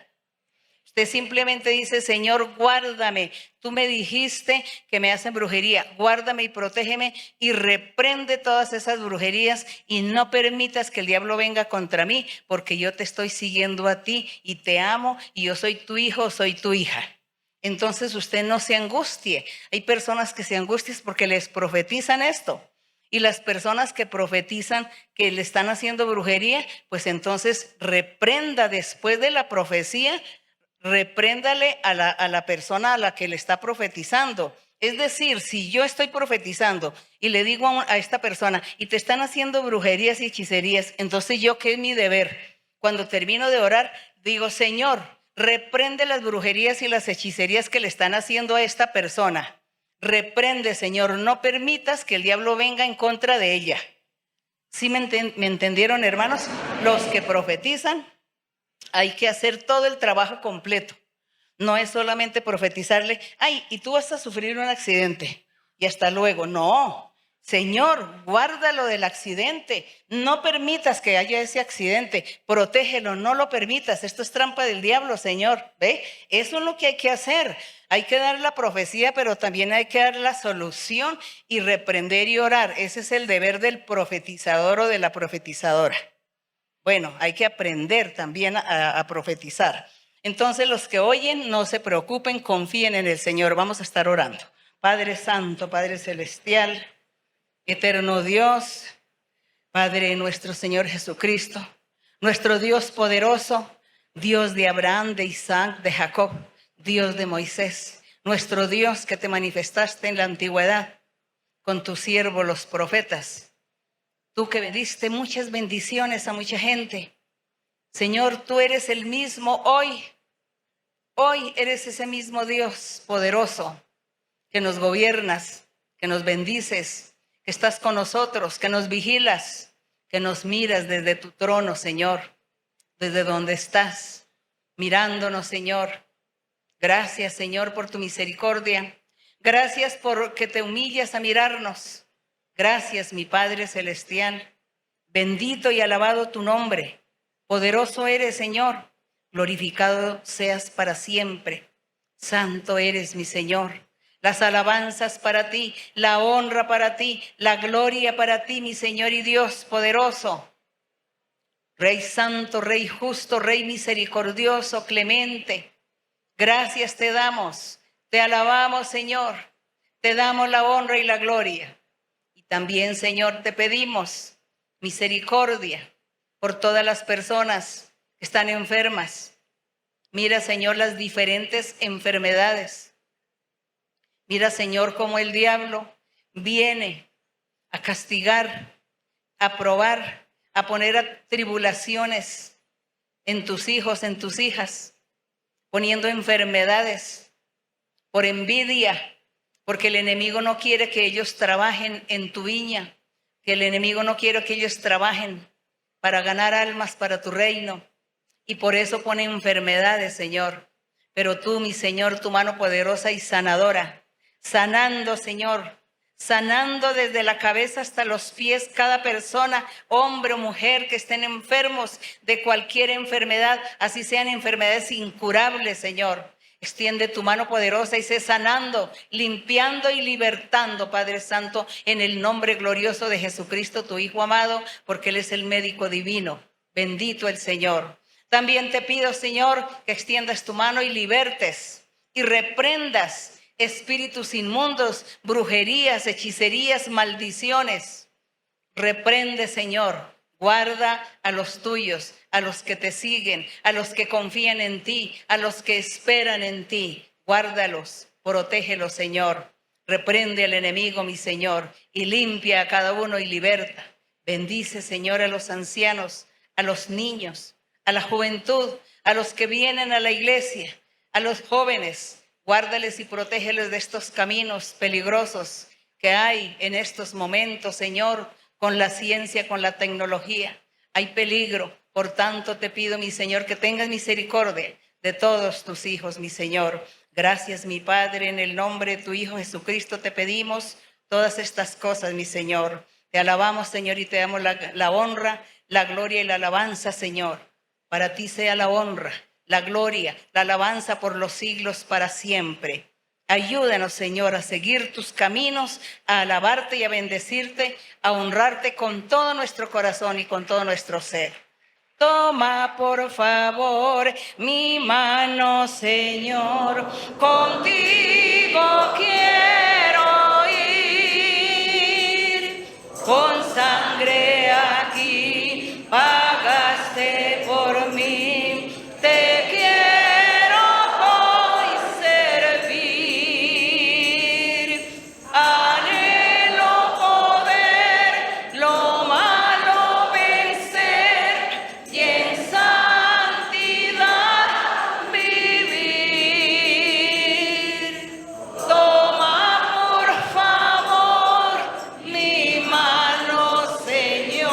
Usted simplemente dice, Señor, guárdame. Tú me dijiste que me hacen brujería. Guárdame y protégeme, y reprende todas esas brujerías, y no permitas que el diablo venga contra mí, porque yo te estoy siguiendo a ti y te amo, y yo soy tu hijo, soy tu hija. Entonces usted no se angustie. Hay personas que se angustian porque les profetizan esto. Y las personas que profetizan que le están haciendo brujería, pues entonces reprenda después de la profecía, repréndale a la persona a la que le está profetizando. Es decir, si yo estoy profetizando y le digo a esta persona, y te están haciendo brujerías y hechicerías, entonces yo, ¿qué es mi deber? Cuando termino de orar, digo, Señor, reprende las brujerías y las hechicerías que le están haciendo a esta persona. Reprende, Señor, no permitas que el diablo venga en contra de ella. ¿Sí me entendieron, hermanos? Los que profetizan, hay que hacer todo el trabajo completo. No es solamente profetizarle, ay, y tú vas a sufrir un accidente y hasta luego. No, Señor, guárdalo del accidente. No permitas que haya ese accidente. Protégelo, no lo permitas. Esto es trampa del diablo, Señor. ¿Ve? Eso es lo que hay que hacer. Hay que dar la profecía, pero también hay que dar la solución y reprender y orar. Ese es el deber del profetizador o de la profetizadora. Bueno, hay que aprender también a profetizar. Entonces, los que oyen, no se preocupen, confíen en el Señor. Vamos a estar orando. Padre Santo, Padre Celestial, eterno Dios, Padre nuestro Señor Jesucristo, nuestro Dios poderoso, Dios de Abraham, de Isaac, de Jacob, Dios de Moisés, nuestro Dios que te manifestaste en la antigüedad con tus siervos los profetas. Tú que diste muchas bendiciones a mucha gente. Señor, tú eres el mismo hoy. Hoy eres ese mismo Dios poderoso que nos gobiernas, que nos bendices, que estás con nosotros, que nos vigilas, que nos miras desde tu trono, Señor, desde donde estás, mirándonos, Señor. Gracias, Señor, por tu misericordia. Gracias porque te humillas a mirarnos. Gracias, mi Padre Celestial. Bendito y alabado tu nombre. Poderoso eres, Señor. Glorificado seas para siempre. Santo eres, mi Señor. Las alabanzas para ti, la honra para ti, la gloria para ti, mi Señor y Dios poderoso. Rey santo, Rey justo, Rey misericordioso, clemente. Gracias te damos, te alabamos, Señor. Te damos la honra y la gloria. Y también, Señor, te pedimos misericordia por todas las personas que están enfermas. Mira, Señor, las diferentes enfermedades. Mira, Señor, cómo el diablo viene a castigar, a probar, a poner tribulaciones en tus hijos, en tus hijas, poniendo enfermedades por envidia, porque el enemigo no quiere que ellos trabajen en tu viña, que el enemigo no quiere que ellos trabajen para ganar almas para tu reino, y por eso pone enfermedades, Señor. Pero tú, mi Señor, tu mano poderosa y sanadora, sanando, Señor, sanando desde la cabeza hasta los pies cada persona, hombre o mujer que estén enfermos de cualquier enfermedad, así sean enfermedades incurables, Señor. Extiende tu mano poderosa y sé sanando, limpiando y libertando, Padre Santo, en el nombre glorioso de Jesucristo, tu Hijo amado, porque Él es el médico divino. Bendito el Señor. También te pido, Señor, que extiendas tu mano y libertes y reprendas espíritus inmundos, brujerías, hechicerías, maldiciones. Reprende, Señor. Guarda a los tuyos, a los que te siguen, a los que confían en ti, a los que esperan en ti. Guárdalos, protégelos, Señor. Reprende al enemigo, mi Señor, y limpia a cada uno y liberta. Bendice, Señor, a los ancianos, a los niños, a la juventud, a los que vienen a la iglesia, a los jóvenes. Guárdales y protégeles de estos caminos peligrosos que hay en estos momentos, Señor, con la ciencia, con la tecnología. Hay peligro. Por tanto, te pido, mi Señor, que tengas misericordia de todos tus hijos, mi Señor. Gracias, mi Padre, en el nombre de tu Hijo Jesucristo te pedimos todas estas cosas, mi Señor. Te alabamos, Señor, y te damos la honra, la gloria y la alabanza, Señor. Para ti sea la honra, la gloria, la alabanza por los siglos para siempre. Ayúdanos, Señor, a seguir tus caminos, a alabarte y a bendecirte, a honrarte con todo nuestro corazón y con todo nuestro ser. Toma, por favor, mi mano, Señor, contigo quiero ir, con sangre aquí pagaste por mí, te quiero hoy servir, anhelo poder lo malo vencer y en santidad vivir. Toma por favor mi mano, Señor.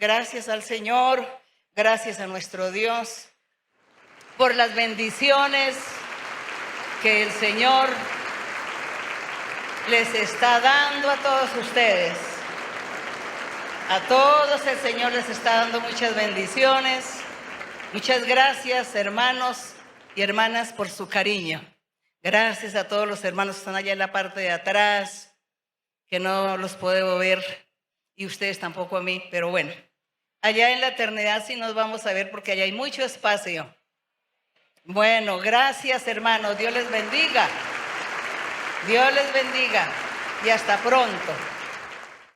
Gracias al Señor, gracias a nuestro Dios por las bendiciones que el Señor les está dando a todos ustedes. A todos el Señor les está dando muchas bendiciones. Muchas gracias, hermanos y hermanas, por su cariño. Gracias a todos los hermanos que están allá en la parte de atrás, que no los puedo ver, y ustedes tampoco a mí, pero bueno, allá en la eternidad sí nos vamos a ver porque allá hay mucho espacio. Bueno, gracias, hermanos. Dios les bendiga. Dios les bendiga y hasta pronto.